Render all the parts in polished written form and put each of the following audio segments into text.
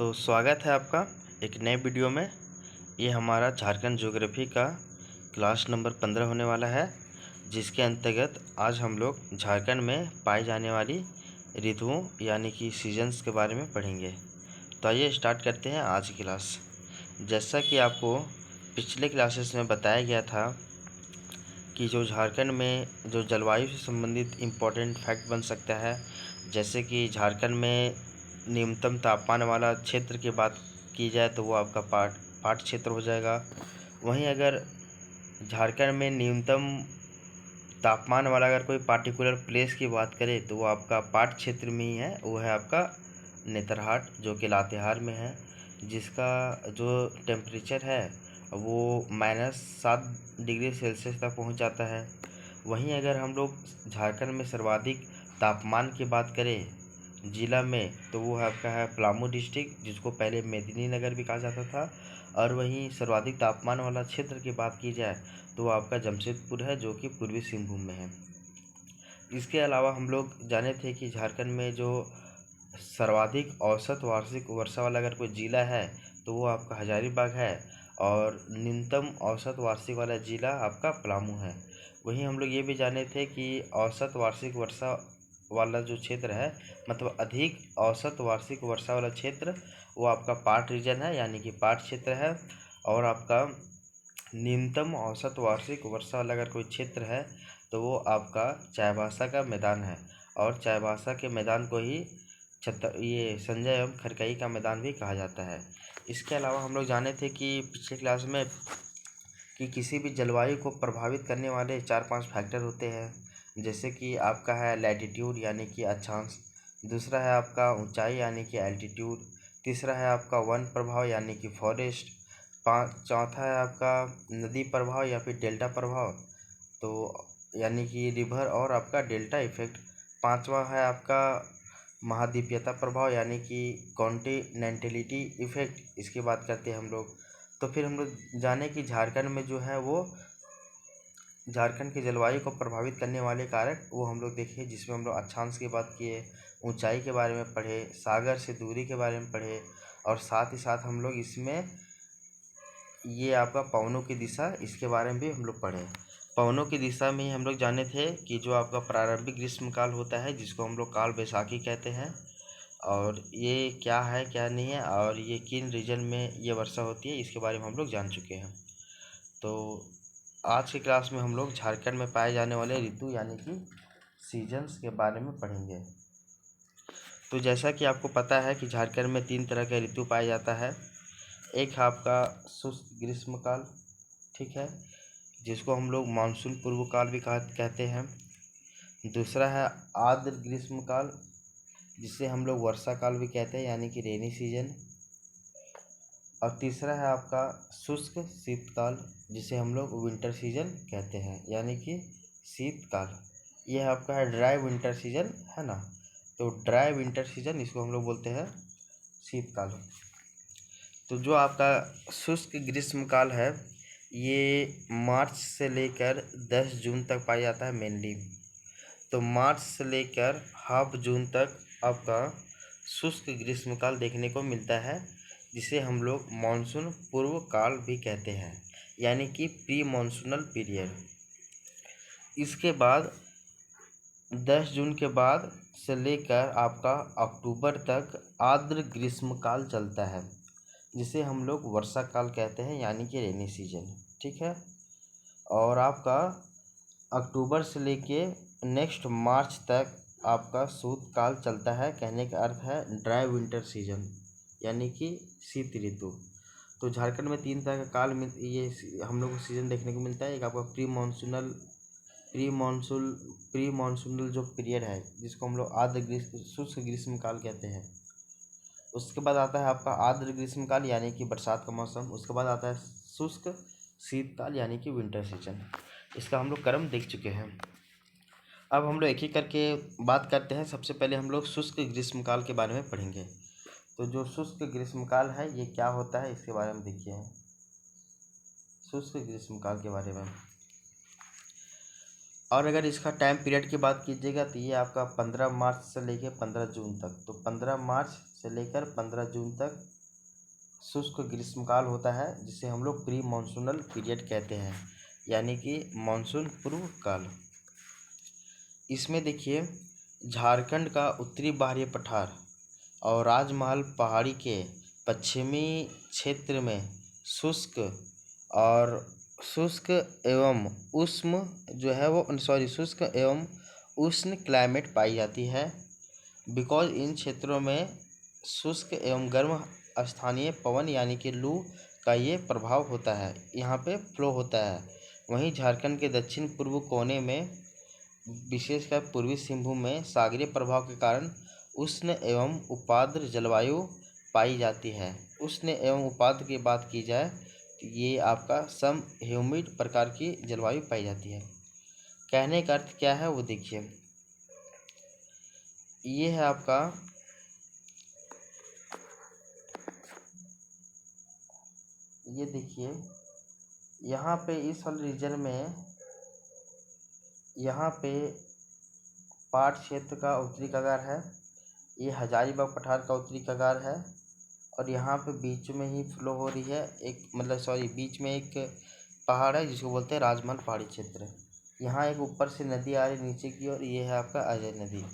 तो स्वागत है आपका एक नए वीडियो में। ये हमारा झारखंड ज्योग्राफी का क्लास नंबर 15 होने वाला है, जिसके अंतर्गत आज हम लोग झारखंड में पाई जाने वाली ऋतुओं यानी कि सीजन्स के बारे में पढ़ेंगे। तो आइए स्टार्ट करते हैं आज की क्लास। जैसा कि आपको पिछले क्लासेस में बताया गया था कि जो झारखंड में जो जलवायु से संबंधित इम्पोर्टेंट फैक्ट बन सकता है, जैसे कि झारखंड में न्यूनतम तापमान वाला क्षेत्र की बात की जाए तो वो आपका पाट क्षेत्र हो जाएगा। वहीं अगर झारखंड में न्यूनतम तापमान वाला अगर कोई पार्टिकुलर प्लेस की बात करें तो वो आपका पाट क्षेत्र में ही है, वो है आपका नेतरहाट जो कि लातेहार में है, जिसका जो टेम्परेचर है वो -7 डिग्री सेल्सियस तक पहुंच जाता है। वहीं अगर हम लोग झारखंड में सर्वाधिक तापमान की बात करें ज़िला में तो वो आपका है पलामू डिस्ट्रिक्ट, जिसको पहले मेदिनीनगर भी कहा जाता था। और वहीं सर्वाधिक तापमान वाला क्षेत्र की बात की जाए तो वो आपका जमशेदपुर है, जो कि पूर्वी सिंहभूम में है। इसके अलावा हम लोग जाने थे कि झारखंड में जो सर्वाधिक औसत वार्षिक वर्षा वाला अगर कोई ज़िला है तो वो आपका हजारीबाग है, और न्यूनतम औसत वार्षिक वाला ज़िला आपका पलामू है। वहीं हम लोग ये भी जाने थे कि औसत वार्षिक वर्षा वाला जो क्षेत्र है, मतलब अधिक औसत वार्षिक वर्षा वाला क्षेत्र, वो आपका पाट रीजन है, यानी कि पाट क्षेत्र है। और आपका न्यूनतम औसत वार्षिक वर्षा वाला अगर कोई क्षेत्र है तो वो आपका चाईबासा का मैदान है, और चाईबासा के मैदान को ही ये संजय एवं खरकई का मैदान भी कहा जाता है। इसके अलावा हम लोग जाने थे कि पिछले क्लास में कि किसी भी जलवायु को प्रभावित करने वाले 4-5 फैक्टर होते हैं, जैसे कि आपका है लैटिट्यूड यानी कि अक्षांश, दूसरा है आपका ऊंचाई यानी कि एल्टीट्यूड, तीसरा है आपका वन प्रभाव यानी कि फॉरेस्ट, चौथा है आपका नदी प्रभाव या फिर डेल्टा प्रभाव, तो यानी कि रिवर और आपका डेल्टा इफेक्ट, पांचवा है आपका महाद्वीपीयता प्रभाव यानी कि कॉन्टिनेंटलिटी इफेक्ट, इसकी बात करते हैं हम लोग। तो फिर हम लोग जाने कि झारखंड में जो है वो झारखंड की जलवायु को प्रभावित करने वाले कारक वो हम लोग देखे, जिसमें हम लोग अक्षांश की बात किए, ऊंचाई के बारे में पढ़े, सागर से दूरी के बारे में पढ़े, और साथ ही साथ हम लोग इसमें ये आपका पवनों की दिशा, इसके बारे में भी हम लोग पढ़े। पवनों की दिशा में ही हम लोग जाने थे कि जो आपका प्रारंभिक ग्रीष्मकाल होता है, जिसको हम लोग काल बैसाखी कहते हैं, और ये क्या है क्या नहीं है और ये किन रीजन में ये वर्षा होती है, इसके बारे में हम लोग जान चुके हैं। तो आज की क्लास में हम लोग झारखंड में पाए जाने वाले ऋतु यानी कि सीजन्स के बारे में पढ़ेंगे। तो जैसा कि आपको पता है कि झारखंड में 3 तरह के ऋतु पाया जाता है। एक है आपका शुष्क ग्रीष्मकाल, ठीक है, जिसको हम लोग मानसून पूर्व काल भी कहते हैं। दूसरा है आर्द्र ग्रीष्मकाल, जिसे हम लोग वर्षा काल भी कहते हैं, यानी कि रेनी सीजन। और तीसरा है आपका शुष्क शीतकाल, जिसे हम लोग विंटर सीजन कहते हैं, यानी कि शीतकाल। यह आपका है ड्राई विंटर सीजन, है ना, तो ड्राई विंटर सीजन इसको हम लोग बोलते हैं शीतकाल। तो जो आपका शुष्क ग्रीष्मकाल है ये मार्च से लेकर 10 जून तक पाया जाता है मेनली। तो मार्च से लेकर हाफ जून तक आपका शुष्क ग्रीष्मकाल देखने को मिलता है, जिसे हम लोग मानसून पूर्व काल भी कहते हैं, यानी कि प्री मानसूनल पीरियड। इसके बाद 10 जून के बाद से लेकर आपका अक्टूबर तक आर्द्र ग्रीष्मकाल चलता है, जिसे हम लोग वर्षा काल कहते हैं, यानी कि रेनी सीजन, ठीक है। और आपका अक्टूबर से लेके नेक्स्ट मार्च तक आपका शीतकाल चलता है, कहने का अर्थ है ड्राई विंटर सीजन, यानी कि शीत ऋतु। तो झारखंड में 3 तरह का काल ये हम लोग को सीजन देखने को मिलता है। एक आपका प्री मानसूनल जो पीरियड है, जिसको हम लोग शुष्क ग्रीष्मकाल कहते हैं। उसके बाद आता है आपका आर्द्र ग्रीष्मकाल, यानी कि बरसात का मौसम। उसके बाद आता है शुष्क शीतकाल, यानी कि विंटर सीजन। इसका हम लोग क्रम देख चुके हैं। अब हम लोग एक एक करके बात करते हैं। सबसे पहले हम लोग शुष्क ग्रीष्मकाल के बारे में पढ़ेंगे। तो जो शुष्क ग्रीष्मकाल है ये क्या होता है, इसके बारे में देखिए। शुष्क ग्रीष्मकाल के बारे में, और अगर इसका टाइम पीरियड की बात कीजिएगा तो ये आपका 15 मार्च से लेकर 15 जून तक। तो 15 मार्च से लेकर 15 जून तक शुष्क ग्रीष्मकाल होता है, जिसे हम लोग प्री मानसूनल पीरियड कहते हैं, यानी कि मानसून पूर्व काल। इसमें देखिए, झारखंड का उत्तरी बाह्य पठार और राजमहल पहाड़ी के पश्चिमी क्षेत्र में शुष्क एवं उष्ण जो है वो शुष्क एवं उष्ण क्लाइमेट पाई जाती है। बिकॉज इन क्षेत्रों में शुष्क एवं गर्म स्थानीय पवन यानी कि लू का ये प्रभाव होता है, यहाँ पे फ्लो होता है। वहीं झारखंड के दक्षिण पूर्व कोने में, विशेषकर पूर्वी सिंहभूम में सागरीय प्रभाव के कारण उष्ण एवं उपाद्र जलवायु पाई जाती है। उष्ण एवं उपाद्र की बात की जाए तो ये आपका सम ह्यूमिड प्रकार की जलवायु पाई जाती है। कहने का अर्थ क्या है वो देखिए, ये है आपका ये देखिए, यहाँ पे इस वाले रीजन में यहाँ पे पाट क्षेत्र का उत्तरी कगार है, ये हजारीबाग पठार का उत्तरी कगार है, और यहाँ पे बीच में ही फ्लो हो रही है बीच में एक पहाड़ है जिसको बोलते हैं राजमहल पहाड़ी क्षेत्र। यहाँ एक ऊपर से नदी आ रही नीचे की ओर, ये है आपका अजय नदी।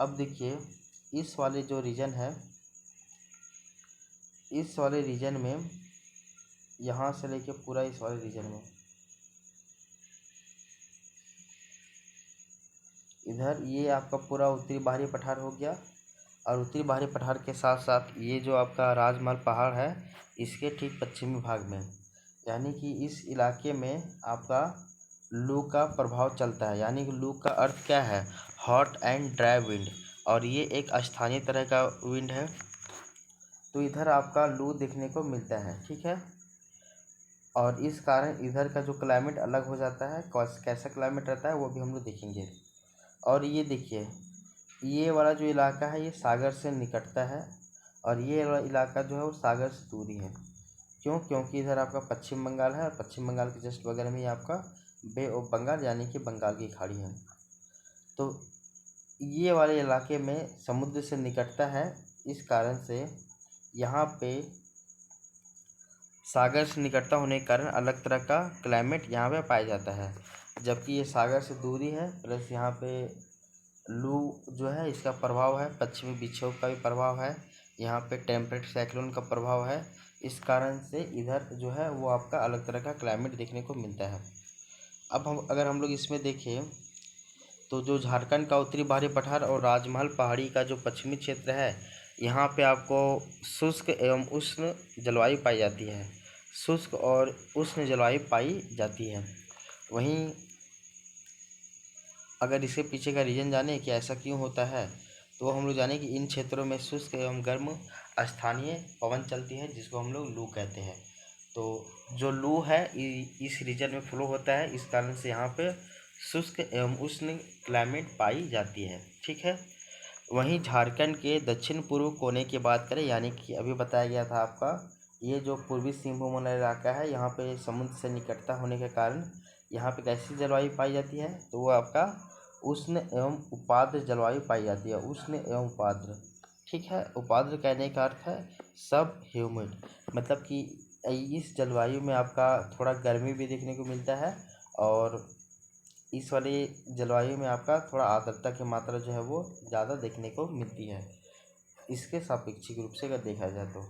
अब देखिए, इस वाले जो रीजन है, इस वाले रीजन में यहाँ से लेके पूरा इस वाले रीजन में इधर ये आपका पूरा उत्तरी बाहरी पठार हो गया, और उत्तरी बाहरी पठार के साथ साथ ये जो आपका राजमहल पहाड़ है इसके ठीक पश्चिमी भाग में, यानी कि इस इलाके में आपका लू का प्रभाव चलता है। यानी कि लू का अर्थ क्या है, हॉट एंड ड्राई विंड, और ये एक स्थानीय तरह का विंड है, तो इधर आपका लू देखने को मिलता है, ठीक है। और इस कारण इधर का जो क्लाइमेट अलग हो जाता है, कैसा क्लाइमेट रहता है वो भी हम लोग देखेंगे। और ये देखिए, ये वाला जो इलाका है ये सागर से निकटता है, और ये वाला इलाका जो है वो सागर से दूरी है। क्योंकि इधर आपका पश्चिम बंगाल है, और पश्चिम बंगाल के जस्ट बगल में ही आपका बे ऑफ बंगाल यानी कि बंगाल की खाड़ी है। तो ये वाले इलाके में समुद्र से निकटता है, इस कारण से यहाँ पे सागर से निकटता होने के कारण अलग तरह का क्लाइमेट यहाँ पे पाया जाता है। जबकि ये सागर से दूरी है, प्लस यहाँ पे लू जो है इसका प्रभाव है, पश्चिमी विक्षोभ का भी प्रभाव है, यहाँ पे टेम्परेट साइक्लोन का प्रभाव है। इस कारण से इधर जो है वो आपका अलग तरह का क्लाइमेट देखने को मिलता है। अब अगर हम लोग इसमें देखें तो जो झारखंड का उत्तरी बाहरी पठार और राजमहल पहाड़ी का जो पश्चिमी क्षेत्र है, यहाँ पे आपको शुष्क एवं उष्ण जलवायु पाई जाती है, शुष्क और उष्ण जलवायु पाई जाती है। वहीं अगर इसके पीछे का रीज़न जाने कि ऐसा क्यों होता है, तो हम लोग जाने कि इन क्षेत्रों में शुष्क एवं गर्म स्थानीय पवन चलती है, जिसको हम लोग लू कहते हैं। तो जो लू है इस रीजन में फ्लो होता है, इस कारण से यहाँ पे शुष्क एवं उष्ण क्लाइमेट पाई जाती है, ठीक है। वहीं झारखंड के दक्षिण पूर्व कोने की बात करें, यानी कि अभी बताया गया था आपका, ये जो पूर्वी सिंहभूम वाला इलाका है, यहाँ पे समुद्र से निकटता होने के कारण यहाँ पे कैसी जलवायु पाई जाती है, तो वो आपका उष्ण एवं उपाद्र जलवायु पाई जाती है, उष्ण एवं उपाद्र, ठीक है। उपाद्र कहने का अर्थ है सब ह्यूमिड, मतलब कि इस जलवायु में आपका थोड़ा गर्मी भी देखने को मिलता है, और इस वाली जलवायु में आपका थोड़ा आर्द्रता की मात्रा जो है वो ज़्यादा देखने को मिलती है, इसके सापेक्षिक रूप से अगर देखा जाए तो।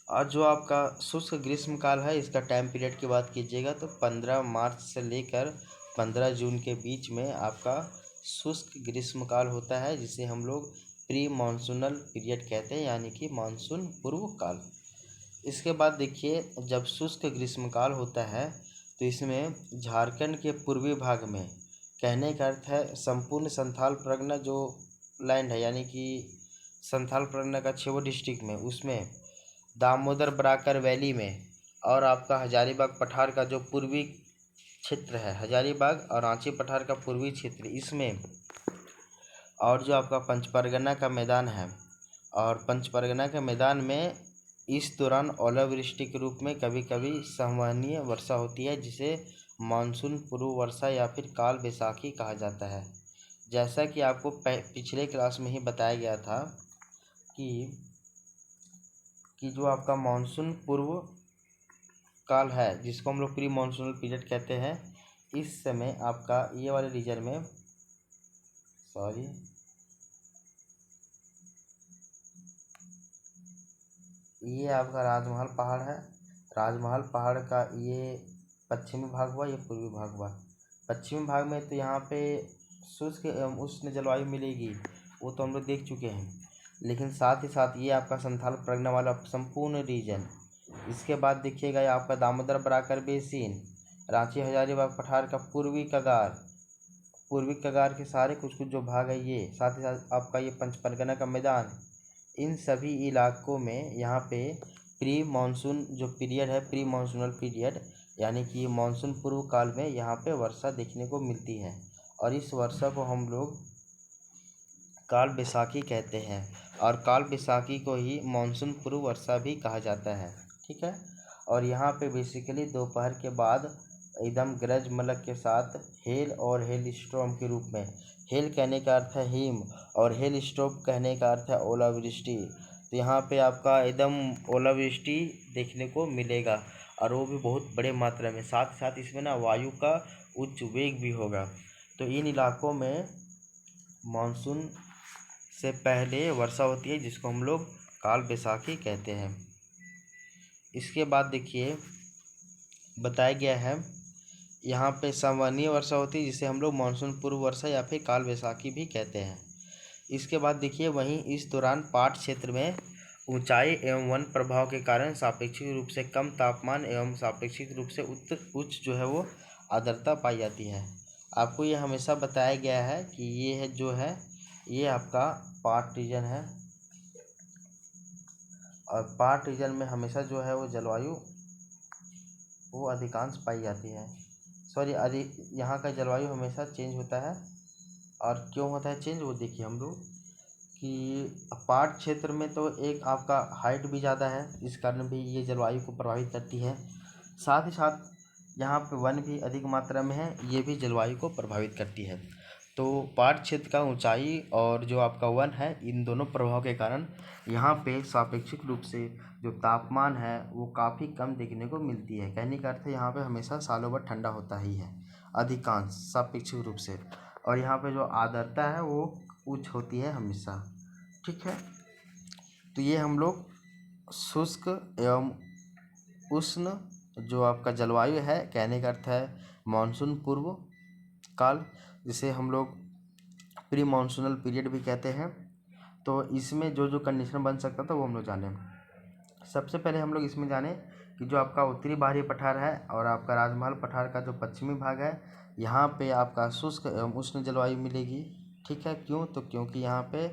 और जो आपका शुष्क ग्रीष्मकाल है, इसका टाइम पीरियड की बात कीजिएगा तो 15 मार्च से लेकर 15 जून के बीच में आपका शुष्क ग्रीष्मकाल होता है, जिसे हम लोग प्री मानसूनल पीरियड कहते हैं, यानी कि मानसून पूर्व काल। इसके बाद देखिए, जब शुष्क ग्रीष्मकाल होता है तो इसमें झारखंड के पूर्वी भाग में, कहने का अर्थ है संपूर्ण संथाल परगना जो लैंड है, यानी कि संथाल परगना का 6 डिस्ट्रिक्ट में, उसमें दामोदर बराकर वैली में, और आपका हजारीबाग पठार का जो पूर्वी क्षेत्र है, हजारीबाग और रांची पठार का पूर्वी क्षेत्र इसमें, और जो आपका पंचपरगना का मैदान है, और पंचपरगना के मैदान में इस दौरान ओलावृष्टि के रूप में कभी कभी संवहनीय वर्षा होती है, जिसे मानसून पूर्व वर्षा या फिर काल बैसाखी कहा जाता है। जैसा कि आपको पिछले क्लास में ही बताया गया था कि जो आपका मानसून पूर्व काल है, जिसको हम लोग प्री मानसूनल पीरियड कहते हैं, इस समय आपका ये वाले रीजन में ये आपका राजमहल पहाड़ है। राजमहल पहाड़ का ये पश्चिमी भाग हुआ, ये पूर्वी भाग हुआ। पश्चिमी भाग में तो यहाँ पे शुष्क एवं उष्ण जलवायु मिलेगी, वो तो हम लोग देख चुके हैं। लेकिन साथ ही साथ ये आपका संथाल परगना वाला संपूर्ण रीजन। इसके बाद देखिएगा ये आपका दामोदर बराकर बेसिन, रांची हजारीबाग पठार का पूर्वी कगार के सारे कुछ कुछ जो भाग है ये, साथ ही साथ आपका ये पंच परगना का मैदान, इन सभी इलाकों में यहाँ पे प्री मानसून जो पीरियड है, प्री मानसूनल पीरियड, यानी कि मानसून पूर्व काल में यहाँ पे वर्षा देखने को मिलती है। और इस वर्षा को हम लोग काल बैसाखी कहते हैं, और काल बैसाखी को ही मानसून पूर्व वर्षा भी कहा जाता है। ठीक है। और यहाँ पे बेसिकली दोपहर के बाद एकदम गरज मलक के साथ हेल और हेल स्टॉर्म के रूप में, हेल कहने का अर्थ है हिम और हेल स्टॉर्म कहने का अर्थ है ओलावृष्टि, तो यहाँ पे आपका एकदम ओलावृष्टि देखने को मिलेगा, और वो भी बहुत बड़े मात्रा में। साथ ही साथ इसमें ना वायु का उच्च वेग भी होगा। तो इन इलाकों में मानसून से पहले वर्षा होती है, जिसको हम लोग काल बैसाखी कहते हैं। इसके बाद देखिए बताया गया है यहाँ पे सामान्य वर्षा होती है, जिसे हम लोग मानसून पूर्व वर्षा या फिर काल बैसाखी भी कहते हैं। इसके बाद देखिए वहीं इस दौरान पाट क्षेत्र में ऊंचाई एवं वन प्रभाव के कारण सापेक्षिक रूप से कम तापमान एवं सापेक्षिक रूप से उच्च जो है वो आर्द्रता पाई जाती है। आपको ये हमेशा बताया गया है कि ये है जो है ये आपका पाट रीजन है, और पाट रीजन में हमेशा जो है वो जलवायु वो अधिकांश पाई जाती है। यहाँ का जलवायु हमेशा चेंज होता है। और क्यों होता है चेंज, वो देखिए हम लोग कि पाट क्षेत्र में तो एक आपका हाइट भी ज़्यादा है, इस कारण भी ये जलवायु को प्रभावित करती है। साथ ही साथ यहाँ पे वन भी अधिक मात्रा में है, ये भी जलवायु को प्रभावित करती है। तो पाट क्षेत्र का ऊंचाई और जो आपका वन है, इन दोनों प्रभाव के कारण यहाँ पे सापेक्षिक रूप से जो तापमान है वो काफ़ी कम देखने को मिलती है। कहने का अर्थ है यहाँ पे हमेशा सालों भर ठंडा होता ही है अधिकांश सापेक्षिक रूप से, और यहाँ पे जो आर्द्रता है वो उच्च होती है हमेशा। ठीक है। तो ये हम लोग शुष्क एवं उष्ण जो आपका जलवायु है, कहने का अर्थ है मानसून पूर्व काल, जिसे हम लोग प्री मानसूनल पीरियड भी कहते हैं। तो इसमें जो जो कंडीशन बन सकता था वो हम लोग जाने। सबसे पहले हम लोग इसमें जाने कि जो आपका उत्तरी बाहरी पठार है और आपका राजमहल पठार का जो पश्चिमी भाग है, यहाँ पे आपका शुष्क एवं उष्ण जलवायु मिलेगी। ठीक है। क्यों, तो क्योंकि यहाँ पे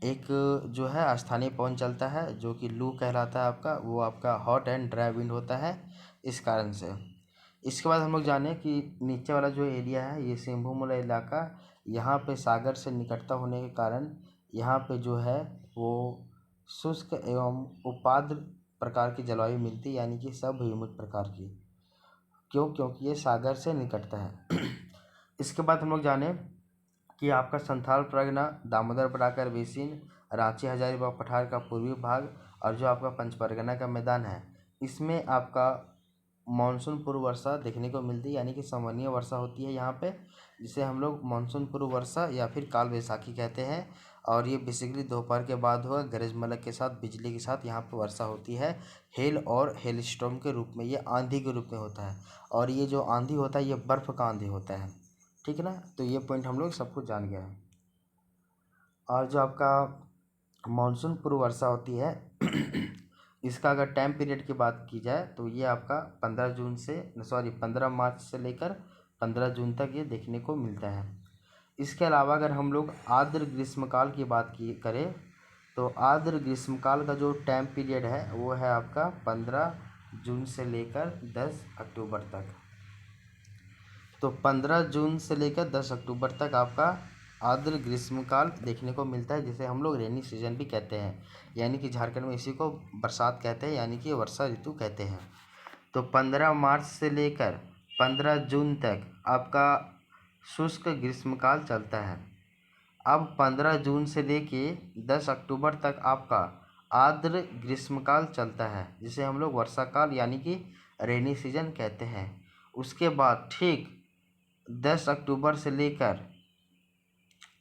एक जो है स्थानीय पवन चलता है जो कि लू कहलाता है आपका, वो आपका हॉट एंड ड्राई विंड होता है, इस कारण से। इसके बाद हम लोग जाने कि नीचे वाला जो एरिया है, ये सिंहभूम वाला इलाका, यहाँ पे सागर से निकटता होने के कारण यहाँ पे जो है वो शुष्क एवं उपाद्र प्रकार की जलवायु मिलती है, यानी कि सब ह्यूमिड प्रकार की। क्यों, क्योंकि ये सागर से निकटता है। इसके बाद हम लोग जाने कि आपका संथाल परगना, दामोदर बराकर बेसिन, रांची हजारीबाग पठार का पूर्वी भाग और जो आपका पंच परगना का मैदान है, इसमें आपका मानसून पूर्व वर्षा देखने को मिलती है, यानी कि सामान्य वर्षा होती है यहाँ पे, जिसे हम लोग मानसून पूर्व वर्षा या फिर काल बैसाखी कहते हैं। और ये बेसिकली दोपहर के बाद होगा, गरज मलक के साथ, बिजली के साथ यहाँ पे वर्षा होती है, हेल और हेल स्टॉर्म के रूप में, ये आंधी के रूप में होता है। और ये जो आंधी होता है ये बर्फ़ का आंधी होता है। ठीक है ना। तो ये पॉइंट हम लोग सब कुछ जान गया है। और जो आपका मानसून पूर्व वर्षा होती है इसका अगर टाइम पीरियड की बात की जाए तो ये आपका 15 मार्च से लेकर 15 जून तक ये देखने को मिलता है। इसके अलावा अगर हम लोग आर्द्र ग्रीष्मकाल की बात करें तो आर्द्र ग्रीष्मकाल का जो टाइम पीरियड है वो है आपका 15 जून से लेकर 10 अक्टूबर तक। तो 15 जून से लेकर 10 अक्टूबर तक आपका आर्द्र ग्रीष्मकाल देखने को मिलता है, जिसे हम लोग रेनी सीजन भी कहते हैं, यानी कि झारखंड में इसी को बरसात कहते हैं, यानी कि वर्षा ऋतु कहते हैं। तो 15 मार्च से लेकर 15 जून तक आपका शुष्क ग्रीष्मकाल चलता है। अब 15 जून से लेके 10 अक्टूबर तक आपका आर्द्र ग्रीष्मकाल चलता है, जिसे हम लोग वर्षा काल यानी कि रेनी सीजन कहते हैं। उसके बाद ठीक 10 अक्टूबर से लेकर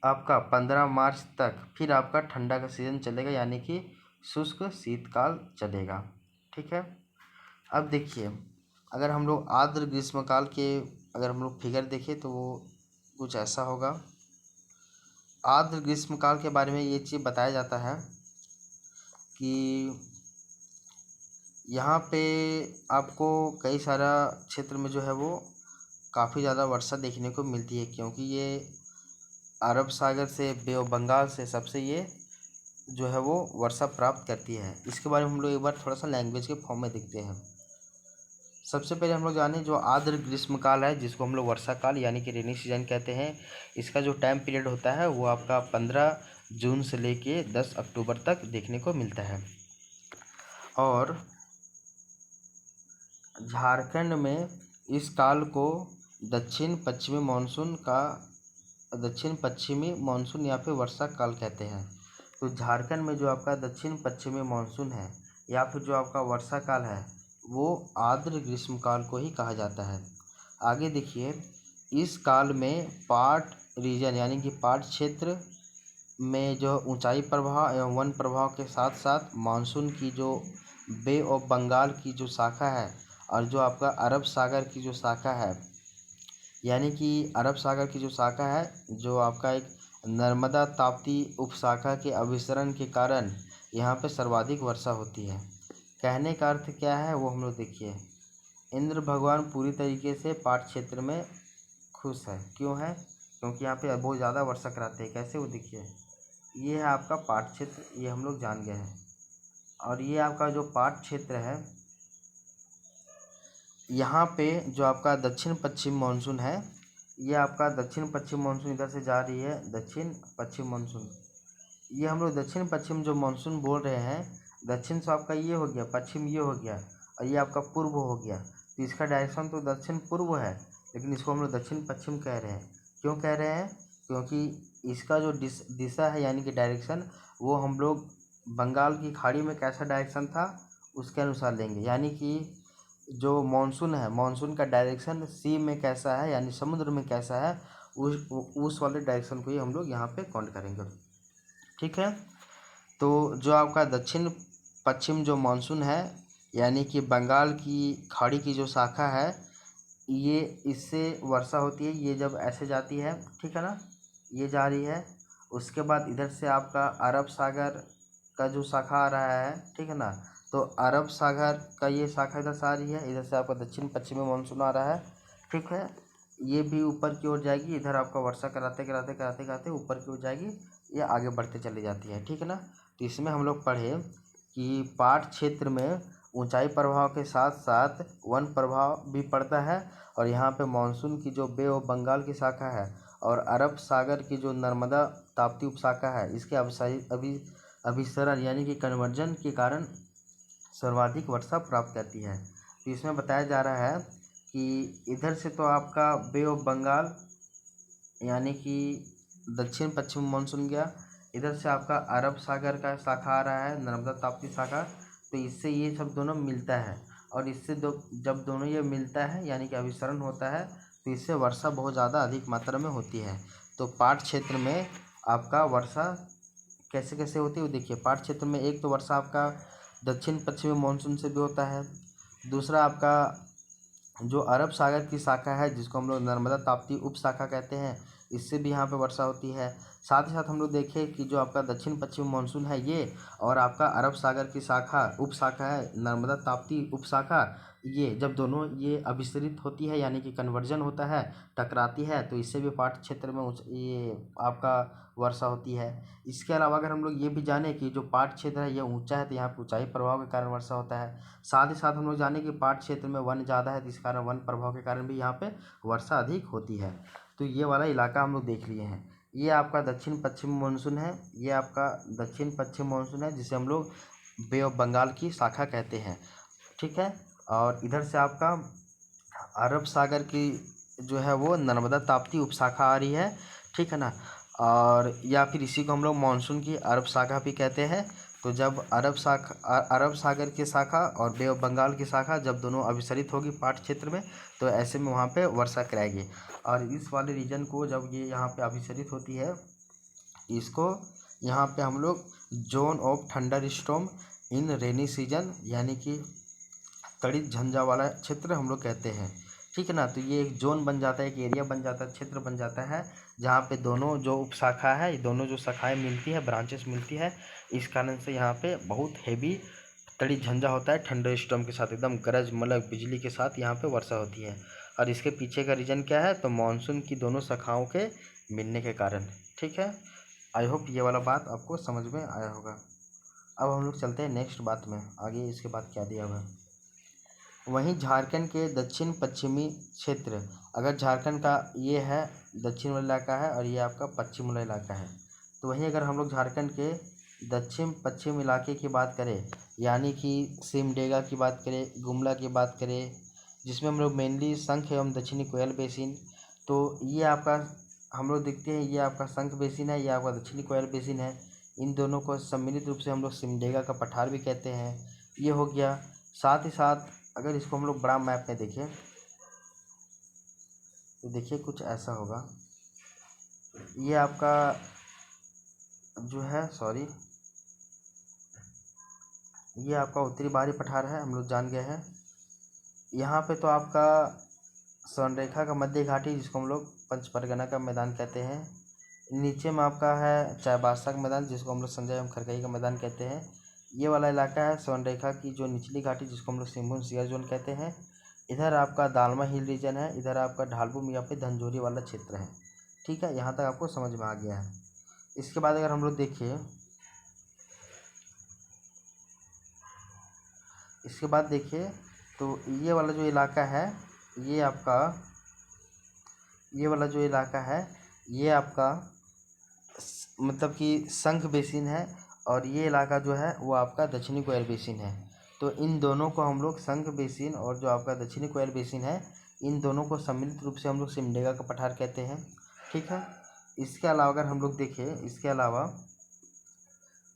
आपका 15 मार्च तक फिर आपका ठंडा का सीज़न चलेगा, यानी कि शुष्क शीतकाल चलेगा। ठीक है। अब देखिए, अगर हम लोग आर्द्र ग्रीष्मकाल के अगर हम लोग फिगर देखें तो वो कुछ ऐसा होगा। आर्द्र ग्रीष्मकाल के बारे में ये चीज़ बताया जाता है कि यहाँ पे आपको कई सारा क्षेत्र में जो है वो काफ़ी ज़्यादा वर्षा देखने को मिलती है, क्योंकि ये अरब सागर से, बे ऑफ बंगाल से सबसे ये जो है वो वर्षा प्राप्त करती है। इसके बारे में हम लोग एक बार थोड़ा सा लैंग्वेज के फॉर्म में देखते हैं। सबसे पहले हम लोग जाने जो आर्द्र ग्रीष्मकाल है, जिसको हम लोग वर्षा काल यानी कि रेनी सीजन कहते हैं। इसका जो टाइम पीरियड होता है वो आपका 15 जून से लेके 10 अक्टूबर तक देखने को मिलता है। और झारखंड में इस काल को दक्षिण पश्चिमी मानसून या फिर वर्षा काल कहते हैं। तो झारखंड में जो आपका दक्षिण पश्चिमी मानसून है या फिर जो आपका वर्षा काल है वो आर्द्र ग्रीष्मकाल को ही कहा जाता है। आगे देखिए, इस काल में पाट रीजन यानी कि पाट क्षेत्र में जो ऊंचाई प्रभाव एवं वन प्रभाव के साथ साथ मानसून की जो बे ऑफ बंगाल की जो शाखा है और जो आपका अरब सागर की जो शाखा है, यानी कि अरब सागर की जो शाखा है, जो आपका एक नर्मदा ताप्ती उपशाखा के अभिसरण के कारण यहाँ पे सर्वाधिक वर्षा होती है। कहने का अर्थ क्या है वो हम लोग देखिए। इंद्र भगवान पूरी तरीके से पाट क्षेत्र में खुश है। क्यों है? क्योंकि यहाँ पे बहुत ज़्यादा वर्षा कराते हैं। कैसे? वो देखिए, ये है आपका पाट क्षेत्र, ये हम लोग जान गए हैं। और ये आपका जो पाट क्षेत्र है, यहाँ पे जो आपका दक्षिण पश्चिम मानसून है, ये आपका दक्षिण पश्चिम मानसून इधर से जा रही है, दक्षिण पश्चिम मानसून। ये हम लोग दक्षिण पश्चिम जो मानसून बोल रहे हैं, दक्षिण से आपका ये हो गया, पश्चिम ये हो गया और ये आपका पूर्व हो गया। तो इसका डायरेक्शन तो दक्षिण पूर्व है, लेकिन इसको हम लोग दक्षिण पश्चिम कह रहे हैं। क्यों कह रहे हैं? क्योंकि इसका जो दिशा है यानी कि डायरेक्शन, वो हम लोग बंगाल की खाड़ी में कैसा डायरेक्शन था उसके अनुसार लेंगे। यानी कि जो मानसून है, मानसून का डायरेक्शन सी में कैसा है यानी समुद्र में कैसा है, उस वाले डायरेक्शन को ही हम लोग यहाँ पे काउंट करेंगे। ठीक है। तो जो आपका दक्षिण पश्चिम जो मानसून है यानी कि बंगाल की खाड़ी की जो शाखा है, ये इससे वर्षा होती है। ये जब ऐसे जाती है, ठीक है ना, ये जा रही है। उसके बाद इधर से आपका अरब सागर का जो शाखा आ रहा है, ठीक है ना, तो अरब सागर का ये शाखा इधर से आ रही है। इधर से आपका दक्षिण पश्चिमी मानसून आ रहा है, ठीक है। ये भी ऊपर की ओर जाएगी, इधर आपका वर्षा कराते कराते कराते कराते ऊपर की ओर जाएगी, ये आगे बढ़ते चली जाती है, ठीक है ना। तो इसमें हम लोग पढ़े कि पाट क्षेत्र में ऊंचाई प्रभाव के साथ साथ वन प्रभाव भी पड़ता है। और यहाँ पे मानसून की जो बे ऑफ बंगाल की शाखा है और अरब सागर की जो नर्मदा ताप्ती उपशाखा है, इसके अभिसरण यानी कि कन्वर्जन के कारण सर्वाधिक वर्षा प्राप्त करती है। तो इसमें बताया जा रहा है कि इधर से तो आपका बे ऑफ बंगाल यानी कि दक्षिण पश्चिम मानसून गया, इधर से आपका अरब सागर का शाखा आ रहा है, नर्मदा ताप्ती शाखा। तो इससे ये सब दोनों मिलता है और इससे जब दोनों ये मिलता है यानी कि अभिसरण होता है, तो इससे वर्षा बहुत ज़्यादा अधिक मात्रा में होती है। तो पाट क्षेत्र में आपका वर्षा कैसे कैसे होती है वो देखिए। पाट क्षेत्र में एक तो वर्षा आपका दक्षिण पश्चिमी मानसून से भी होता है, दूसरा आपका जो अरब सागर की शाखा है जिसको हम लोग नर्मदा ताप्ती उप शाखा कहते हैं, इससे भी यहाँ पे वर्षा होती है। साथ ही साथ हम लोग देखें कि जो आपका दक्षिण पश्चिम मानसून है ये और आपका अरब सागर की शाखा उप शाखा है नर्मदा ताप्ती उप शाखा, ये जब दोनों ये अभिसरित होती है यानी कि कन्वर्जन होता है, टकराती है, तो इससे भी पाट क्षेत्र में ये आपका वर्षा होती है। इसके अलावा अगर हम लोग ये भी जाने कि जो पाट क्षेत्र है ये ऊंचा है, तो यहाँ पर ऊंचाई प्रभाव के कारण वर्षा होता है। साथ ही साथ हम लोग जाने कि पाट क्षेत्र में वन ज़्यादा है, तो इस कारण वन प्रभाव के कारण भी यहाँ पे वर्षा अधिक होती है। तो ये वाला इलाका हम लोग देख लिए हैं। ये आपका दक्षिण पश्चिम मानसून है, ये आपका दक्षिण पश्चिम मानसून है जिसे हम लोग बे ऑफ बंगाल की शाखा कहते हैं, ठीक है। और इधर से आपका अरब सागर की जो है वो नर्मदा ताप्ती उपशाखा आ रही है, ठीक है ना। और या फिर इसी को हम लोग मानसून की अरब शाखा भी कहते हैं। तो जब अरब सागर की शाखा और बे ऑफ बंगाल की शाखा जब दोनों अभिसरित होगी पाट क्षेत्र में, तो ऐसे में वहाँ पे वर्षा कराएगी। और इस वाले रीजन को जब ये यहाँ पे अभिसरित होती है, इसको यहाँ पे हम लोग zone of thunder storm in rainy season यानी कि तड़ित झंझा वाला क्षेत्र हम लोग कहते हैं। ठीक है ना। तो ये एक जोन बन जाता है, एक एरिया बन जाता है, क्षेत्र बन जाता है, जहाँ पे दोनों जो उपशाखा है, दोनों जो शाखाएं मिलती है, ब्रांचेस मिलती है, इस कारण से यहाँ पे बहुत हैवी तड़ित झंझा होता है। थंडर स्टॉर्म के साथ एकदम गरज मलक बिजली के साथ यहाँ पे वर्षा होती है। और इसके पीछे का रीजन क्या है, तो मानसून की दोनों शाखाओं के मिलने के कारण। ठीक है, आई होप ये वाला बात आपको समझ में आया होगा। अब हम लोग चलते हैं नेक्स्ट बात में, आगे इसके बाद क्या दिया हुआ है। वहीं झारखंड के दक्षिण पश्चिमी क्षेत्र, अगर झारखंड का ये है दक्षिण वाला इलाका है और ये आपका पश्चिम वाला इलाका है, तो वहीं अगर हम लोग झारखंड के दक्षिण पश्चिम इलाके की बात करें, यानी कि सिमडेगा की बात करें, गुमला की बात करें, जिसमें हम लोग मेनली शंख एवं दक्षिणी कोयल बेसिन, तो ये आपका हम लोग देखते हैं, ये आपका शंख बेसिन है, ये आपका दक्षिणी कोयल बेसिन है। इन दोनों को सम्मिलित रूप से हम लोग सिमडेगा का पठार भी कहते हैं। ये हो गया। साथ ही साथ अगर इसको हम लोग बड़ा मैप में देखें तो देखिए कुछ ऐसा होगा। ये आपका जो है ये आपका उत्तरी बाहरी पठार है, हम लोग जान गए हैं। यहाँ पे तो आपका स्वर्णरेखा का मध्य घाटी, जिसको हम लोग पंच परगना का मैदान कहते हैं। नीचे में आपका है चाईबासा का मैदान, जिसको हम लोग संजय एवं खरकई का मैदान कहते हैं। ये वाला इलाका है स्वर्णरेखा की जो निचली घाटी, जिसको हम लोग सिंहभूम शेयर जोन कहते हैं। इधर आपका दालमा हिल रीजन है, इधर आपका ढालपुर या फिर धनजोरी वाला क्षेत्र है। ठीक है, यहाँ तक आपको समझ में आ गया है। इसके बाद अगर हम लोग देखिए, तो ये वाला जो इलाका है, ये आपका ये वाला जो इलाका है, ये आपका मतलब कि शंख बेसिन है, और ये इलाका जो है वो आपका दक्षिणी कोयल बेसिन है। तो इन दोनों को हम लोग शंख बेसिन और जो आपका दक्षिणी कोयल बेसिन है, इन दोनों को सम्मिलित रूप से हम लोग सिमडेगा का पठार कहते हैं। ठीक है। इसके अलावा अगर हम लोग देखें, इसके अलावा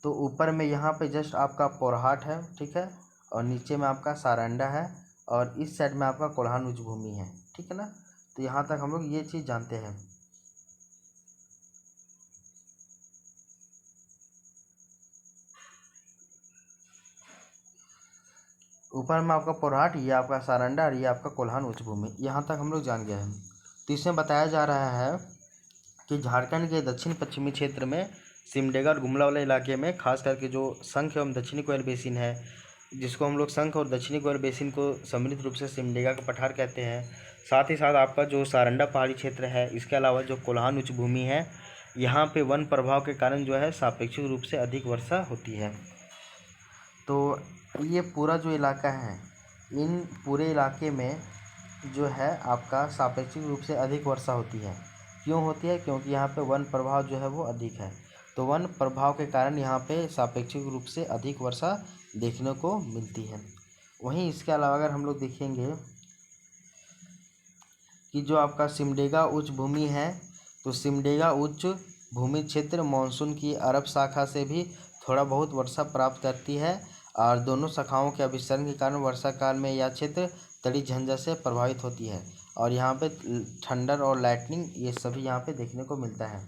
तो ऊपर में यहाँ पे जस्ट आपका पोरहाट है। ठीक है, और नीचे में आपका सारंडा है, और इस साइड में आपका कोल्हान उच्च भूमि है। ठीक है ना। तो यहाँ तक हम लोग ये चीज़ जानते हैं। ऊपर में आपका पोरहाट, ये आपका सारंडा, और ये आपका कोल्हान उच्च भूमि, यहाँ तक हम लोग जान गए हैं। तो इसमें बताया जा रहा है कि झारखंड के दक्षिण पश्चिमी क्षेत्र में सिमडेगा और गुमला वाले इलाके में खास करके जो शंख एवं दक्षिणी कोयल बेसिन है, जिसको हम लोग शंख और दक्षिणी कोयल बेसिन को सम्मिलित रूप से सिमडेगा का पठार कहते हैं। साथ ही साथ आपका जो सारंडा पहाड़ी क्षेत्र है, इसके अलावा जो कोल्हान उच्च भूमि है, यहाँ पे वन प्रभाव के कारण जो है सापेक्षिक रूप से अधिक वर्षा होती है। तो ये पूरा जो इलाका है, इन पूरे इलाके में जो है आपका सापेक्षिक रूप से अधिक वर्षा होती है। क्यों होती है? क्योंकि यहाँ पे वन प्रभाव जो है वो अधिक है। तो वन प्रभाव के कारण यहाँ पे सापेक्षिक रूप से अधिक वर्षा देखने को मिलती है। वहीं इसके अलावा अगर हम लोग देखेंगे कि जो आपका सिमडेगा उच्च भूमि है, तो सिमडेगा उच्च भूमि क्षेत्र मानसून की अरब शाखा से भी थोड़ा बहुत वर्षा प्राप्त करती है, और दोनों शाखाओं के अभिसरण के कारण वर्षा काल में यह क्षेत्र तड़ी झंझा से प्रभावित होती है, और यहाँ पे थंडर और लाइटनिंग ये सभी यहाँ पे देखने को मिलता है।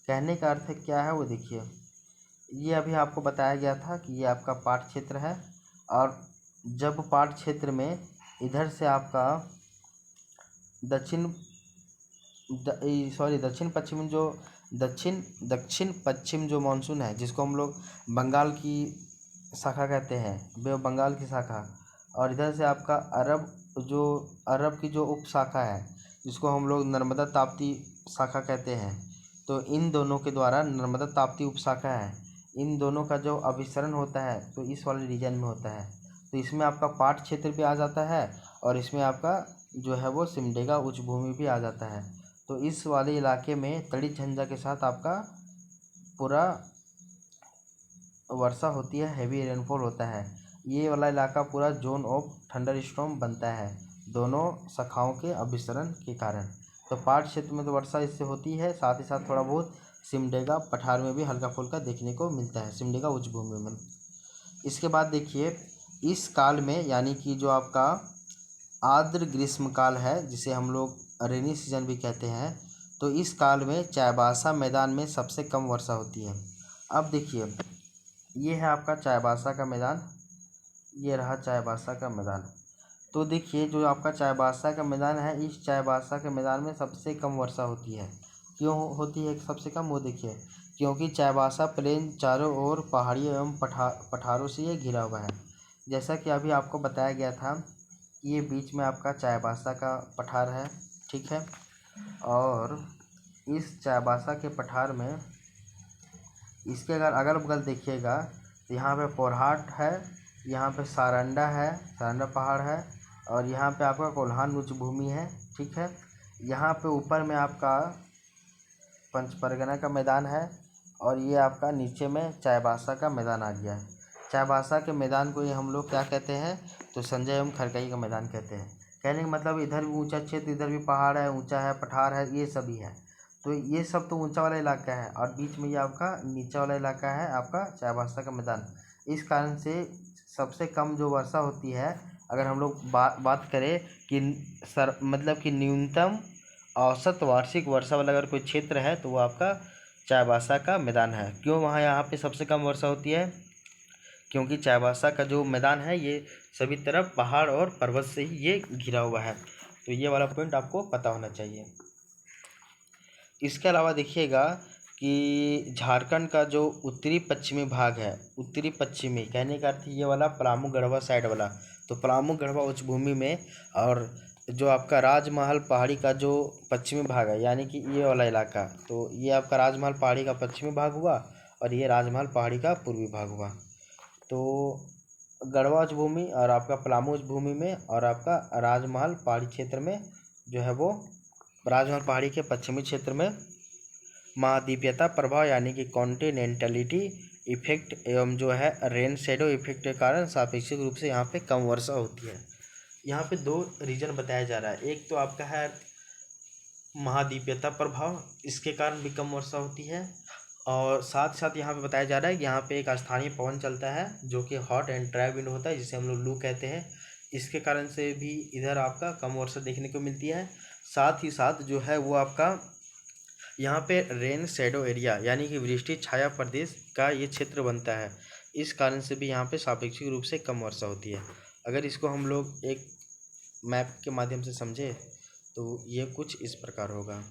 कहने का अर्थ क्या है वो देखिए, ये अभी आपको बताया गया था कि ये आपका पाट क्षेत्र है, और जब पाट क्षेत्र में इधर से आपका दक्षिण दक्षिण पश्चिम जो मानसून है, जिसको हम लोग बंगाल की शाखा कहते हैं, बे ऑफ बंगाल की शाखा, और इधर से आपका अरब की जो उप शाखा है, जिसको हम लोग नर्मदा ताप्ती शाखा कहते हैं। तो इन दोनों के द्वारा नर्मदा ताप्ती उप शाखा है, इन दोनों का जो अभिसरण होता है तो इस वाले रीजन में होता है। तो इसमें आपका पाट क्षेत्र भी आ जाता है, और इसमें आपका जो है वो सिमडेगा उच्च भूमि भी आ जाता है। तो इस वाले इलाके में तड़ित झंझा के साथ आपका पूरा वर्षा होती है, हैवी रेनफॉल होता है। ये वाला इलाका पूरा जोन ऑफ थंडर स्टॉर्म बनता है, दोनों शाखाओं के अभिसरण के कारण। तो पाट क्षेत्र में तो वर्षा इससे होती है, साथ ही साथ थोड़ा बहुत सिमडेगा पठार में भी हल्का फुल्का देखने को मिलता है, सिमडेगा उच्च भूमि में। इसके बाद देखिए इस काल में यानी कि जो आपका आर्द्र ग्रीष्म काल है, जिसे हम लोग रेनी सीजन भी कहते हैं, तो इस काल में चाईबासा मैदान में सबसे कम वर्षा होती है। अब देखिए ये है आपका चाईबासा का मैदान, ये रहा चाईबासा का मैदान। तो देखिए जो आपका चाईबासा का मैदान है, इस चाईबासा के मैदान में सबसे कम वर्षा होती है। क्यों होती है सबसे कम, वो देखिए क्योंकि चाईबासा प्लेन चारों ओर पहाड़ियों एवं पठारों से ये घिरा हुआ है। जैसा कि अभी आपको बताया गया था, ये बीच में आपका चाईबासा का पठार है, ठीक है। और इस चाईबासा के पठार में इसके अगर अगल बगल देखिएगा तो यहाँ पे पोरहाट है, यहाँ पे सारंडा है, सारंडा पहाड़ है, और यहाँ पे आपका कोल्हान उच्च भूमि है, ठीक है। यहाँ पे ऊपर में आपका पंचपरगना का मैदान है, और ये आपका नीचे में चाईबासा का मैदान आ गया है। चाईबासा के मैदान को ये हम लोग क्या कहते हैं, तो संजय एवं खरकई का मैदान कहते हैं। कहने का मतलब इधर भी ऊंचा क्षेत्र, इधर भी पहाड़ है, ऊंचा है, पठार है, ये सभी है। तो ये सब तो ऊंचा वाला इलाका है, और बीच में ये आपका नीचा वाला इलाका है आपका चाईबासा का मैदान। इस कारण से सबसे कम जो वर्षा होती है, अगर हम लोग बात करें कि मतलब कि न्यूनतम औसत वार्षिक वर्षा वाला अगर कोई क्षेत्र है तो वो आपका चाईबासा का मैदान है। क्यों वहाँ यहाँ पे सबसे कम वर्षा होती है, क्योंकि चाईबासा का जो मैदान है ये सभी तरफ पहाड़ और पर्वत से ही ये घिरा हुआ है। तो ये वाला पॉइंट आपको पता होना चाहिए। इसके अलावा देखिएगा कि झारखंड का जो उत्तरी पश्चिमी भाग है, उत्तरी पश्चिमी कहने का अर्थ ये वाला पलामू गढ़वा साइड वाला, तो पलामू गढ़वा उच्च भूमि में, और जो आपका राजमहल पहाड़ी का जो पश्चिमी भाग है यानी कि ये वाला इलाका, तो ये आपका राजमहल पहाड़ी का पश्चिमी भाग हुआ, और ये राजमहल पहाड़ी का पूर्वी भाग हुआ। तो गढ़वा उच्च भूमि और आपका पलामू उच्च भूमि में, और आपका राजमहल पहाड़ी क्षेत्र में जो है वो राजमहल पहाड़ी के पश्चिमी क्षेत्र में महाद्वीपीयता प्रभाव यानी कि कॉन्टिनेंटलिटी इफेक्ट एवं जो है रेन शेडो इफेक्ट के कारण सापेक्षिक रूप से यहाँ पे कम वर्षा होती है। यहाँ पे दो रीजन बताया जा रहा है, एक तो आपका है महाद्वीपीयता प्रभाव, इसके कारण भी कम वर्षा होती है, और साथ साथ यहाँ पे बताया जा रहा है कि यहाँ पे एक स्थानीय पवन चलता है जो कि हॉट एंड ड्राई विंड होता है, जिसे हम लोग लू कहते हैं। इसके कारण से भी इधर आपका कम वर्षा देखने को मिलती है। साथ ही साथ जो है वो आपका यहाँ पे रेन शेडो एरिया यानी कि वृष्टि छाया प्रदेश का ये क्षेत्र बनता है, इस कारण से भी यहाँ पे सापेक्षिक रूप से कम वर्षा होती है। अगर इसको हम लोग एक मैप के माध्यम से समझे तो ये कुछ इस प्रकार होगा।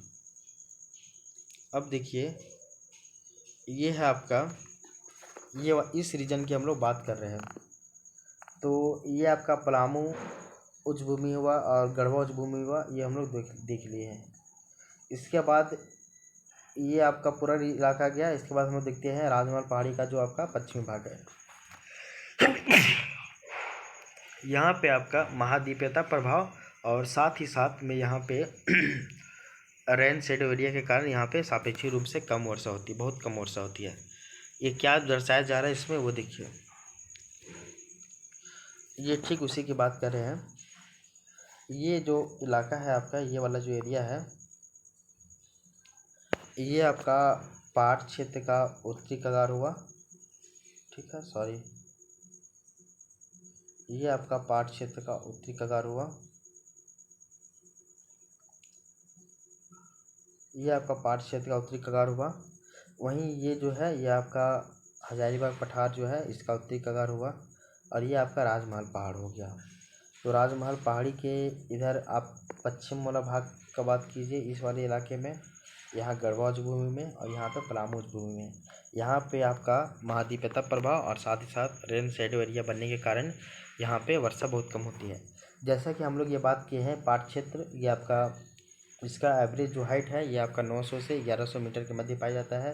अब देखिए ये है आपका ये इस रीजन की हम लोग बात कर रहे हैं, तो ये आपका पलामू उच्च भूमि हुआ और गढ़वा उच्च भूमि हुआ, ये हम लोग देख लिए हैं। इसके बाद ये आपका पूरा इलाका गया। इसके बाद हम लोग देखते हैं राजमहल पहाड़ी का जो आपका पश्चिमी भाग है। यहाँ पे आपका महाद्वीपीयता प्रभाव और साथ ही साथ में यहाँ पे रेन शेडो एरिया के कारण यहाँ पे सापेक्षिक रूप से कम वर्षा होती है, बहुत कम वर्षा होती है। ये क्या दर्शाया जा रहा है इसमें, वो देखिए ये ठीक उसी की बात कर रहे हैं। ये जो इलाका है आपका, ये वाला जो एरिया है, ये आपका पाट क्षेत्र का उत्तरी कगार हुआ, ठीक है, सॉरी, ये आपका पाट क्षेत्र का उत्तरी कगार हुआ, ये आपका पाट क्षेत्र का उत्तरी कगार हुआ। वहीं ये जो है ये आपका हजारीबाग पठार जो है इसका उत्तरी कगार हुआ, और ये आपका राजमहल पहाड़ हो गया। तो राजमहल पहाड़ी के इधर आप पश्चिम वाला भाग का बात कीजिए, इस वाले इलाके में यहाँ गढ़वा उच्च भूमि में और यहाँ पे पलामू उच्च भूमि में, यहाँ पे आपका महाद्वीपीयता प्रभाव और साथ ही साथ रेन शेडो एरिया बनने के कारण यहाँ पे वर्षा बहुत कम होती है। जैसा कि हम लोग ये बात किए हैं, पाट क्षेत्र ये आपका इसका एवरेज जो हाइट है ये आपका 900 से 1100 मीटर के मध्य पाया जाता है।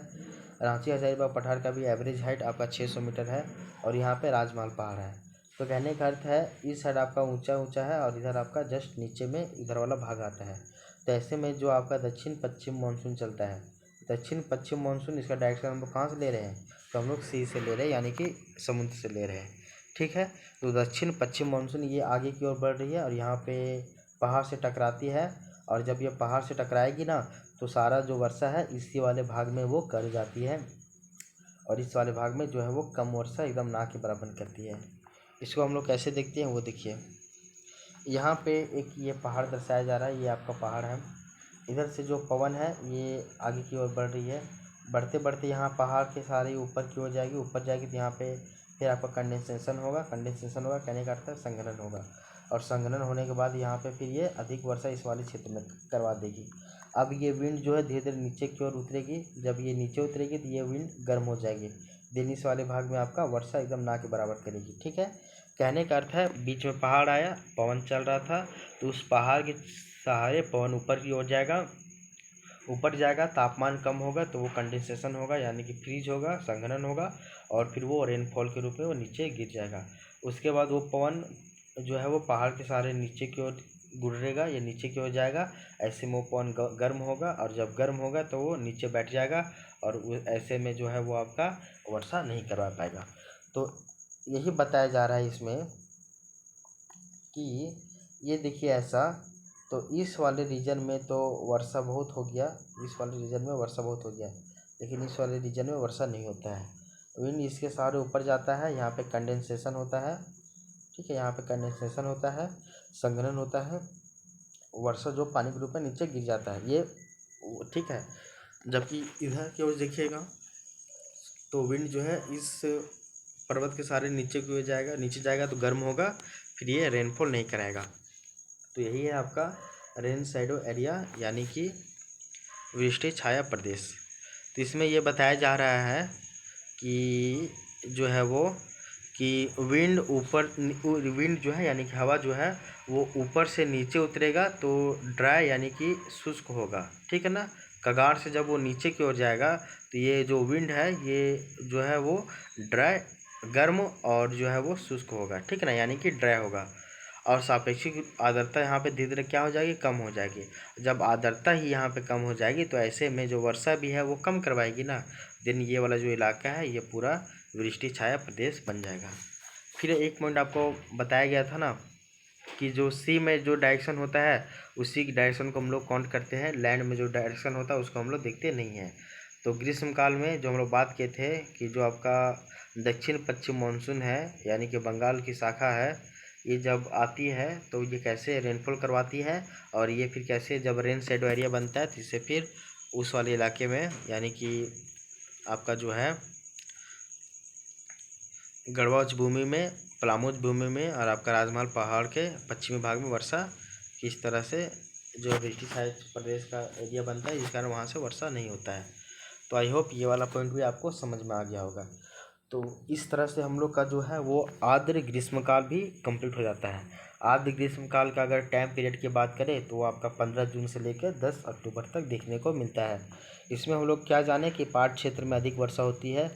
रांची हजारीबाग पठार का भी एवरेज हाइट आपका 600 मीटर है, और यहाँ पे राजमहल पहाड़ है। तो कहने का अर्थ है इस साइड आपका ऊंचा ऊंचा है और इधर आपका जस्ट नीचे में इधर वाला भाग आता है। तो ऐसे में जो आपका दक्षिण पश्चिम मानसून चलता है, दक्षिण पश्चिम मानसून इसका डायरेक्शन हम लोग कहाँ से ले रहे हैं, तो हम लोग सी से ले रहे हैं यानी कि समुद्र से ले रहे हैं, ठीक है। तो दक्षिण पश्चिम मानसून ये आगे की ओर बढ़ रही है और यहाँ पे पहाड़ से टकराती है, और जब ये पहाड़ से टकराएगी ना तो सारा जो वर्षा है इसी वाले भाग में वो कर जाती है, और इस वाले भाग में जो है वो कम वर्षा एकदम ना के बराबर करती है। इसको हम लोग कैसे देखते हैं वो देखिए। यहाँ पे एक ये पहाड़ दर्शाया जा रहा है, ये आपका पहाड़ है। इधर से जो पवन है ये आगे की ओर बढ़ रही है, बढ़ते बढ़ते यहाँ पहाड़ के सारे ऊपर की ओर जाएगी, ऊपर जाएगी तो यहाँ पे फिर आपका कंडेंसेशन होगा। कहने का अर्थ है संघनन होगा, और संघनन होने के बाद यहाँ पे फिर ये अधिक वर्षा इस वाले क्षेत्र में करवा देगी। अब ये विंड जो है धीरे धीरे नीचे की ओर उतरेगी, जब ये नीचे उतरेगी तो ये विंड गर्म हो जाएगी, दिन इस वाले भाग में आपका वर्षा एकदम ना के बराबर करेगी। ठीक है, कहने का अर्थ है बीच में पहाड़ आया, पवन चल रहा था, तो उस पहाड़ के सहारे पवन ऊपर की ओर जाएगा, ऊपर जाएगा, तापमान कम होगा तो वो कंडेंसेशन होगा, यानी कि फ्रीज होगा, संघनन होगा, और फिर वो रेनफॉल के रूप में वो नीचे गिर जाएगा। उसके बाद वो पवन जो है वो पहाड़ के सहारे नीचे की ओर गुजरेगा या नीचे की ओर जाएगा, ऐसे में वो पवन गर्म होगा, और जब गर्म होगा तो वो नीचे बैठ जाएगा, और ऐसे में जो है वो आपका वर्षा नहीं करवा पाएगा। तो यही बताया जा रहा है इसमें कि ये देखिए ऐसा, तो इस वाले रीजन में तो वर्षा बहुत हो गया, इस वाले रीजन में वर्षा बहुत हो गया, लेकिन इस वाले रीजन में वर्षा नहीं होता है। विंड इसके सहारे ऊपर जाता है, यहाँ पे कंडेंसेशन होता है। ठीक है, यहाँ पे कंडेंसेशन होता है, संघनन होता है, वर्षा जो पानी के रूप में नीचे गिर जाता है ये। ठीक है, जबकि इधर की ओर देखिएगा तो विंड जो है इस पर्वत के सहारे नीचे की ओर जाएगा, नीचे जाएगा तो गर्म होगा, फिर ये रेनफॉल नहीं कराएगा। तो यही है आपका रेन शैडो एरिया, यानी कि वृष्टि छाया प्रदेश। तो इसमें ये बताया जा रहा है कि जो है वो कि विंड जो है यानी कि हवा जो है वो ऊपर से नीचे उतरेगा तो ड्राई यानी कि शुष्क होगा। ठीक है ना, कगार से जब वो नीचे की ओर जाएगा तो ये जो विंड है ये जो है वो ड्राई गर्म और जो है वो शुष्क होगा। ठीक है ना, यानी कि ड्राई होगा, और सापेक्षिक आर्द्रता यहाँ पे धीरे धीरे क्या हो जाएगी, कम हो जाएगी। जब आर्द्रता ही यहाँ पे कम हो जाएगी तो ऐसे में जो वर्षा भी है वो कम करवाएगी ना, देन ये वाला जो इलाका है ये पूरा वृष्टि छाया प्रदेश बन जाएगा। फिर एक पॉइंट आपको बताया गया था ना कि जो सी में जो डायरेक्शन होता है उसी की डायरेक्शन को हम लोग काउंट करते हैं, लैंड में जो डायरेक्शन होता है उसको हम लोग देखते नहीं हैं। तो ग्रीष्म काल में जो हम लोग बात किए थे कि जो आपका दक्षिण पश्चिम मानसून है यानी कि बंगाल की शाखा है, ये जब आती है तो ये कैसे रेनफॉल करवाती है, और ये फिर कैसे जब रेन शेडो एरिया बनता है तो इससे फिर उस वाले इलाके में यानी कि आपका जो है गढ़वा उच्च भूमि में, पलामू उच्च भूमि में और आपका राजमहल पहाड़ के पश्चिमी भाग में वर्षा किस तरह से जो वृष्टि छाया प्रदेश का एरिया बनता है, जिस कारण वहाँ से वर्षा नहीं होता है। तो आई होप ये वाला पॉइंट भी आपको समझ में आ गया होगा। तो इस तरह से हम लोग का जो है वो आर्द्र ग्रीष्मकाल भी कंप्लीट हो जाता है। आर्द्र ग्रीष्मकाल का अगर टाइम पीरियड की बात करें तो वो आपका 15 जून से लेकर 10 अक्टूबर तक देखने को मिलता है। इसमें हम लोग क्या जाने कि पाट क्षेत्र में अधिक वर्षा होती है,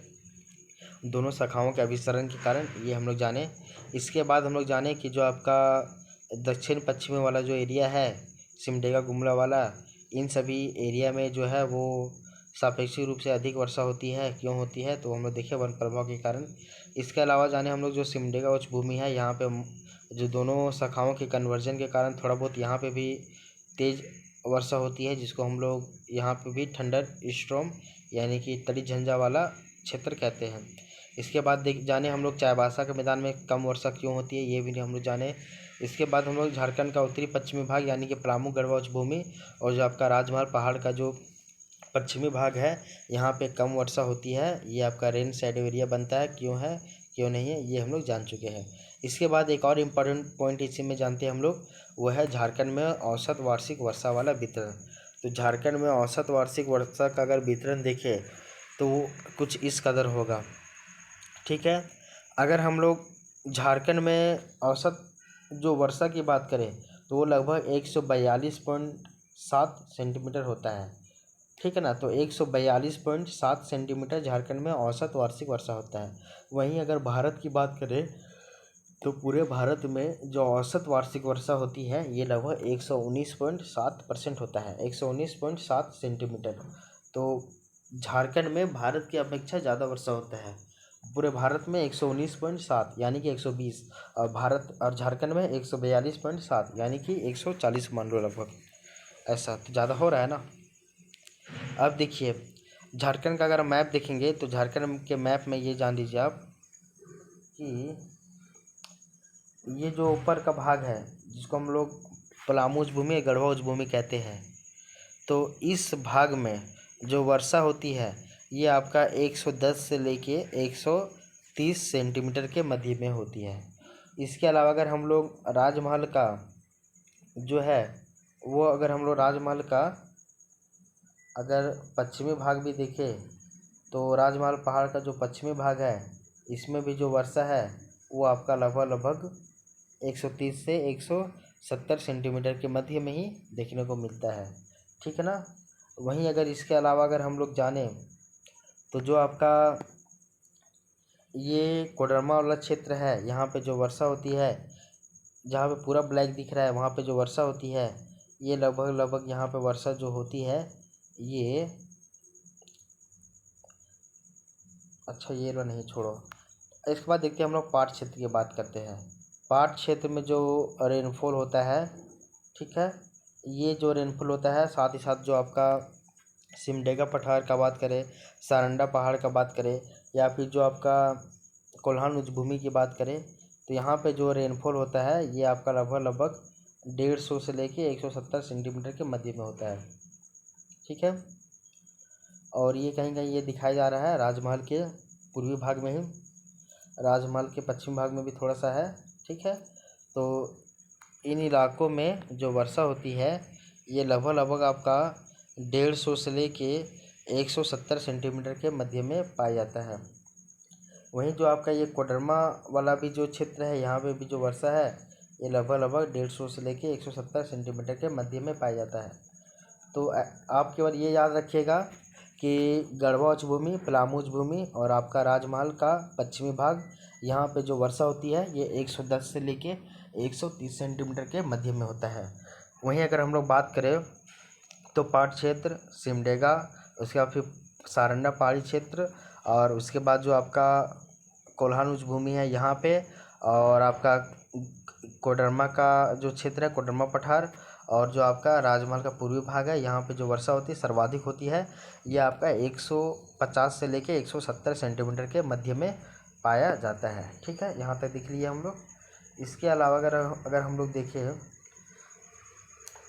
दोनों शाखाओं के अभिसरण के कारण, ये हम लोग जाने। इसके बाद हम लोग जाने कि जो आपका दक्षिण पश्चिमी वाला जो एरिया है सिमडेगा गुमला वाला, इन सभी एरिया में जो है वो सापेक्षिक रूप से अधिक वर्षा होती है। क्यों होती है तो हम लोग देखें वन प्रभाव के कारण। इसके अलावा जाने हम लोग जो सिमडेगा उच्च भूमि है यहाँ पे जो दोनों शाखाओं के कन्वर्जन के कारण थोड़ा बहुत यहाँ पे भी तेज़ वर्षा होती है, जिसको हम लोग यहाँ पे भी थंडर स्टॉर्म यानी कि तड़ी झंझा वाला क्षेत्र कहते हैं। इसके बाद जाने हम लोग चाईबासा के मैदान में कम वर्षा क्यों होती है, ये भी हम लोग जाने। इसके बाद हम लोग झारखंड का उत्तरी पश्चिमी भाग यानी कि पलामू गढ़वा उच्च भूमि और जो आपका राजमहल पहाड़ का जो पश्चिमी भाग है यहाँ पे कम वर्षा होती है, ये आपका रेन शैडो एरिया बनता है। क्यों है क्यों नहीं है ये हम लोग जान चुके हैं। इसके बाद एक और इम्पॉर्टेंट पॉइंट इसी में जानते हैं हम लोग, वो है झारखंड में औसत वार्षिक वर्षा वाला वितरण। तो झारखंड में औसत वार्षिक वर्षा का अगर वितरण देखें तो वो कुछ इस कदर होगा। ठीक है, अगर हम लोग झारखंड में औसत जो वर्षा की बात करें तो वो लगभग 142.7 सेंटीमीटर होता है। ठीक है ना, तो 142.7 सेंटीमीटर झारखंड में औसत वार्षिक वर्षा होता है। वहीं अगर भारत की बात करें तो पूरे भारत में जो औसत वार्षिक वर्षा होती है ये लगभग 119.7% होता है, 119.7 सेंटीमीटर। तो झारखंड में भारत की अपेक्षा ज़्यादा वर्षा होता है। पूरे भारत में 119.7 यानी कि 120, और झारखंड में 142.7 यानी कि 140 मान लो लगभग। ऐसा तो ज़्यादा हो रहा है ना। अब देखिए झारखंड का अगर मैप देखेंगे तो झारखंड के मैप में ये जान लीजिए आप कि ये जो ऊपर का भाग है जिसको हम लोग पलामू उच्च भूमि या गढ़वा उच्च भूमि कहते हैं, तो इस भाग में जो वर्षा होती है ये आपका 110 से लेके 130 सेंटीमीटर के मध्य में होती है। इसके अलावा अगर हम लोग राजमहल का जो है वो अगर हम लोग राजमहल का अगर पश्चिमी भाग भी देखें तो राजमहल पहाड़ का जो पश्चिमी भाग है इसमें भी जो वर्षा है वो आपका लगभग 130 से 170 सेंटीमीटर के मध्य में ही देखने को मिलता है, ठीक है ना। वहीं अगर इसके अलावा अगर हम लोग जानें तो जो आपका ये कोडरमा वाला क्षेत्र है यहाँ पे जो वर्षा होती है, जहाँ पे पूरा ब्लैक दिख रहा है वहाँ पे जो वर्षा होती है ये लगभग यहाँ पे वर्षा जो होती है ये, अच्छा ये वाला नहीं छोड़ो। इसके बाद देखते हैं हम लोग पाट क्षेत्र की बात करते हैं। पाट क्षेत्र में जो रेनफॉल होता है, ठीक है, ये जो रेनफॉल होता है साथ ही साथ जो आपका सिमडेगा पठार का बात करें, सारंडा पहाड़ का बात करें या फिर जो आपका कोल्हान उच्च भूमि की बात करें तो यहाँ पे जो रेनफॉल होता है ये आपका लगभग 150 से लेके 170 सेंटीमीटर के मध्य में होता है, ठीक है। और ये कहीं कहीं ये दिखाया जा रहा है राजमहल के पूर्वी भाग में ही, राजमहल के पश्चिम भाग में भी थोड़ा सा है, ठीक है। तो इन इलाकों में जो वर्षा होती है ये लगभग आपका 150 से लेके 170 सेंटीमीटर के मध्य में पाया जाता है। वहीं जो आपका ये कोडरमा वाला भी जो क्षेत्र है यहाँ पे भी जो वर्षा है ये लगभग 150 से लेके 170 सेंटीमीटर के मध्य में पाया जाता है। तो आप केवल ये याद रखिएगा कि गढ़वा उच्च भूमि, पलामू उच्च भूमि और आपका राजमहल का पश्चिमी भाग यहाँ पे जो वर्षा होती है ये 110 से लेके 130 सेंटीमीटर के मध्य में होता है। वहीं अगर हम लोग बात करें तो पाट क्षेत्र, सिमडेगा, उसके बाद फिर सारंडा पहाड़ी क्षेत्र और उसके बाद जो आपका कोल्हान उच्च भूमि है यहाँ पे और आपका कोडरमा का जो क्षेत्र है कोडरमा पठार और जो आपका राजमहल का पूर्वी भाग है यहाँ पे जो वर्षा होती है सर्वाधिक होती है, ये आपका 150 से लेके 170 सेंटीमीटर के मध्य में पाया जाता है, ठीक है। यहाँ तक देख लिए हम लोग। इसके अलावा अगर हम लोग देखें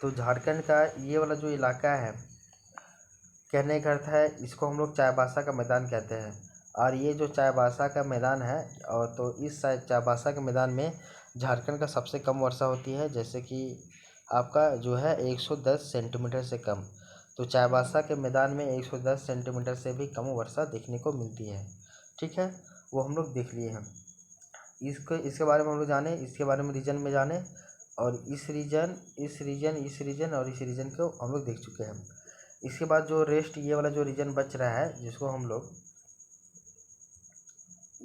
तो झारखंड का ये वाला जो इलाका है कहने का अर्थ है इसको हम लोग चाईबासा का मैदान कहते हैं। और ये जो चाईबासा का मैदान है और तो इस चाईबासा के मैदान में झारखंड का सबसे कम वर्षा होती है, जैसे कि आपका जो है 110 सेंटीमीटर से कम। तो चाईबासा के मैदान में 110 सेंटीमीटर से भी कम वर्षा देखने को मिलती है, ठीक है। वो हम लोग देख लिए हैं। इसके बारे में हम लोग जाने, इसके बारे में रीजन में जाने और इस रीजन और इस रीजन को हम लोग देख चुके हैं। इसके बाद जो रेस्ट ये वाला जो रीजन बच रहा है जिसको हम लोग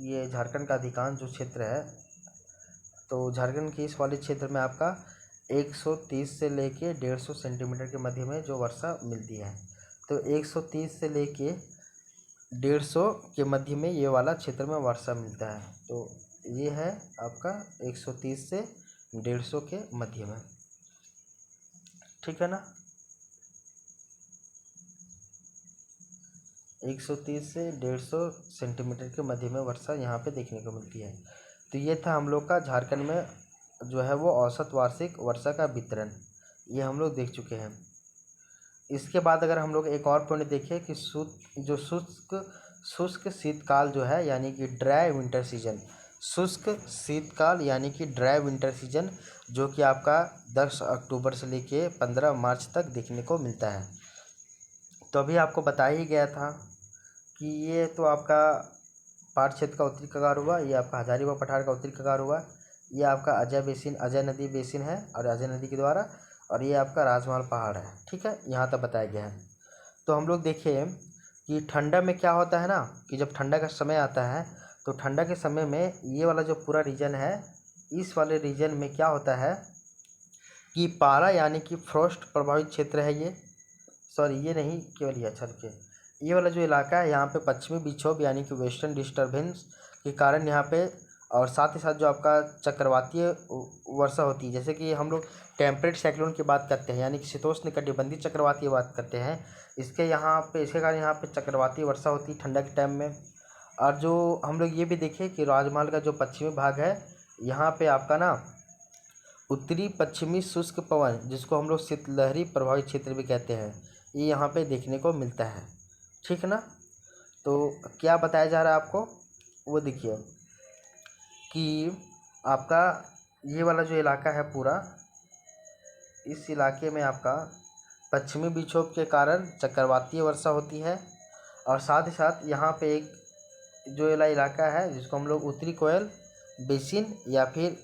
ये झारखंड का अधिकांश जो क्षेत्र है, तो झारखंड के इस वाले क्षेत्र में आपका 130 से लेके 150 सेंटीमीटर के मध्य में जो वर्षा मिलती है। तो 130 से लेके 150 के मध्य में ये वाला क्षेत्र में वर्षा मिलता है। तो ये है आपका 130 से 150 के मध्य में, ठीक है ना। 130 से 150 सेंटीमीटर के मध्य में वर्षा यहाँ पे देखने को मिलती है। तो ये था हम लोग का झारखंड में जो है वो औसत वार्षिक वर्षा का वितरण, ये हम लोग देख चुके हैं। इसके बाद अगर हम लोग एक और पॉइंट देखें कि शुष्क शीतकाल जो है यानी कि ड्राई विंटर सीजन, शुष्क शीतकाल यानी कि ड्राई विंटर सीजन जो कि आपका 10 अक्टूबर से लेके 15 मार्च तक देखने को मिलता है। तो अभी आपको बताया ही गया था कि ये तो आपका पाट क्षेत्र का उत्तरी कगार हुआ, ये आपका हजारीबाग पठार का उत्तरी कगार हुआ, ये आपका अजय नदी बेसिन है और अजय नदी के द्वारा, और ये आपका राजमहल पहाड़ है, ठीक है। यहाँ तक बताया गया है। तो हम लोग देखिए कि ठंडा में क्या होता है ना कि जब ठंडा का समय आता है तो ठंडा के समय में ये वाला जो पूरा रीजन है इस वाले रीजन में क्या होता है कि पारा यानी कि फ्रॉस्ट प्रभावित क्षेत्र है ये, सॉरी ये नहीं केवल ये अच्छा के ये वाला जो इलाका है यहाँ पे पश्चिमी विक्षोभ यानी कि वेस्टर्न डिस्टर्बेंस के कारण यहाँ पे और साथ ही साथ जो आपका चक्रवातीय वर्षा होती है, जैसे कि हम लोग टेम्परेट साइक्लोन की बात करते हैं यानी कि शीतोष्ण कटिबंधीय चक्रवात की बात करते हैं, इसके कारण यहाँ पे चक्रवातीय वर्षा होती है ठंडा के टाइम में। और जो हम लोग ये भी देखें कि राजमहल का जो पश्चिमी भाग है, यहाँ पे आपका ना उत्तरी पश्चिमी शुष्क पवन, जिसको हम लोग शीतलहरी प्रभावित क्षेत्र भी कहते हैं, ये यहाँ पे देखने को मिलता है। ठीक है ना। तो क्या बताया जा रहा है आपको, वो देखिए कि आपका ये वाला जो इलाका है पूरा, इस इलाके में आपका पश्चिमी विक्षोभ के कारण चक्रवातीय वर्षा होती है। और साथ ही साथ यहाँ पे एक जो इलाका है जिसको हम लोग उत्तरी कोयल बेसिन या फिर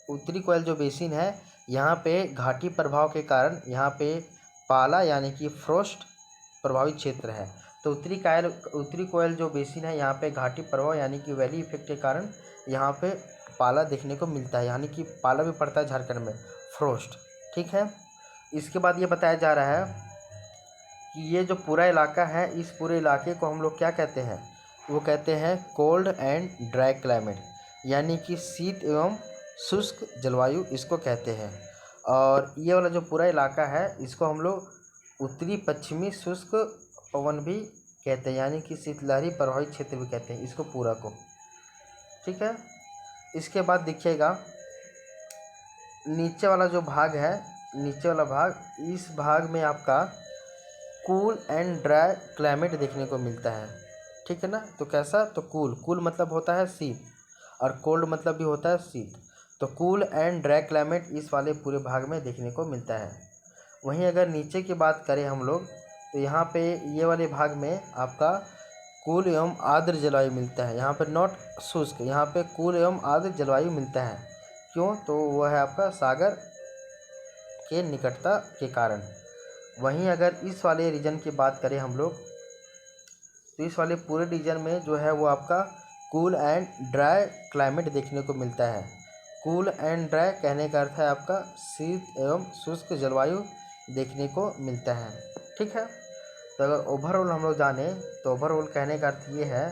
उत्तरी कोयल जो बेसिन है, यहाँ पे घाटी प्रभाव के कारण यहाँ पे पाला यानी कि फ्रोस्ट प्रभावित क्षेत्र है। तो उत्तरी कोयल जो बेसिन है, यहाँ पे घाटी प्रभाव यानी कि वैली इफेक्ट के कारण यहाँ पे पाला देखने को मिलता है, यानी कि पाला भी पड़ता है झारखंड में, फ्रोस्ट। ठीक है। इसके बाद ये बताया जा रहा है कि ये जो पूरा इलाका है, इस पूरे इलाके को हम लोग क्या कहते हैं, वो कहते हैं कोल्ड एंड ड्राई क्लाइमेट, यानी कि शीत एवं शुष्क जलवायु इसको कहते हैं। और ये वाला जो पूरा इलाका है, इसको हम लोग उत्तरी पश्चिमी शुष्क पवन भी कहते हैं, यानी कि शीतलहरी प्रभावित क्षेत्र भी कहते हैं इसको पूरा को। ठीक है। इसके बाद देखिएगा नीचे वाला जो भाग है, नीचे वाला भाग, इस भाग में आपका कूल एंड ड्राई क्लाइमेट देखने को मिलता है। ठीक है ना। तो कैसा, तो कूल मतलब होता है शीत, और कोल्ड मतलब भी होता है शीत। तो कूल एंड ड्राई क्लाइमेट इस वाले पूरे भाग में देखने को मिलता है। वहीं अगर नीचे की बात करें हम लोग, तो यहाँ पे ये वाले भाग में आपका कूल एवं आर्द्र जलवायु मिलता है। यहाँ पर नॉट शुष्क, यहाँ पे कूल एवं आर्द्र जलवायु मिलता है। क्यों, तो वह है आपका सागर के निकटता के कारण। वहीं अगर इस वाले रीजन की बात करें हम लोग, तो इस वाले पूरे रीजन में जो है वो आपका कूल एंड ड्राई क्लाइमेट देखने को मिलता है। कूल एंड ड्राई कहने का अर्थ है आपका शीत एवं शुष्क जलवायु देखने को मिलता है। ठीक है। तो अगर ओवरऑल हम लोग जाने, तो ओवरऑल कहने का अर्थ ये है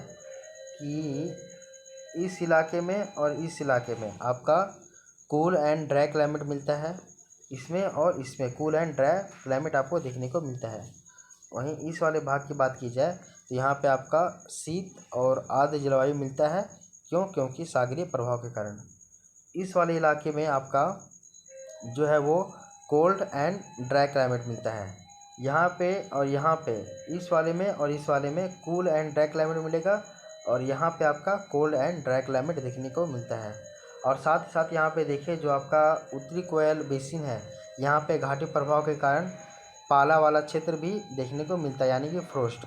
कि इस इलाके में और इस इलाके में आपका कूल एंड ड्राई क्लाइमेट मिलता है, इसमें और इसमें कूल एंड ड्राई क्लाइमेट आपको देखने को मिलता है। वहीं इस वाले भाग की बात की जाए, तो यहाँ पे आपका शीत और आर्द्र जलवायु मिलता है। क्यों, क्योंकि सागरीय प्रभाव के कारण। इस वाले इलाके में आपका जो है वो कोल्ड एंड ड्राई क्लाइमेट मिलता है। यहाँ पे और यहाँ पे, इस वाले में और इस वाले में कूल एंड ड्राई क्लाइमेट मिलेगा, और यहाँ पे आपका कोल्ड एंड ड्राई क्लाइमेट देखने को मिलता है। और साथ ही साथ यहाँ पे देखिए जो आपका उत्तरी कोयल बेसिन है, यहाँ पे घाटी प्रभाव के कारण पाला वाला क्षेत्र भी देखने को मिलता है, यानी कि फ्रोस्ट।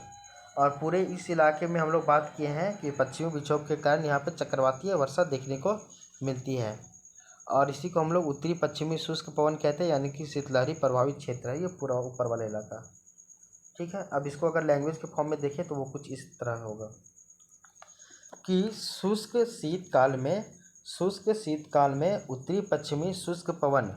और पूरे इस इलाके में हम लोग बात किए हैं कि पश्चिमी विक्षोभ के कारण यहाँ पे चक्रवातीय वर्षा देखने को मिलती है, और इसी को हम लोग उत्तरी पश्चिमी शुष्क पवन कहते हैं, यानी कि शीतलहरी प्रभावित क्षेत्र है ये पूरा ऊपर वाला इलाका। ठीक है। अब इसको अगर लैंग्वेज के फॉर्म में देखें तो वो कुछ इस तरह होगा कि शुष्क शीतकाल में उत्तरी पश्चिमी शुष्क पवन,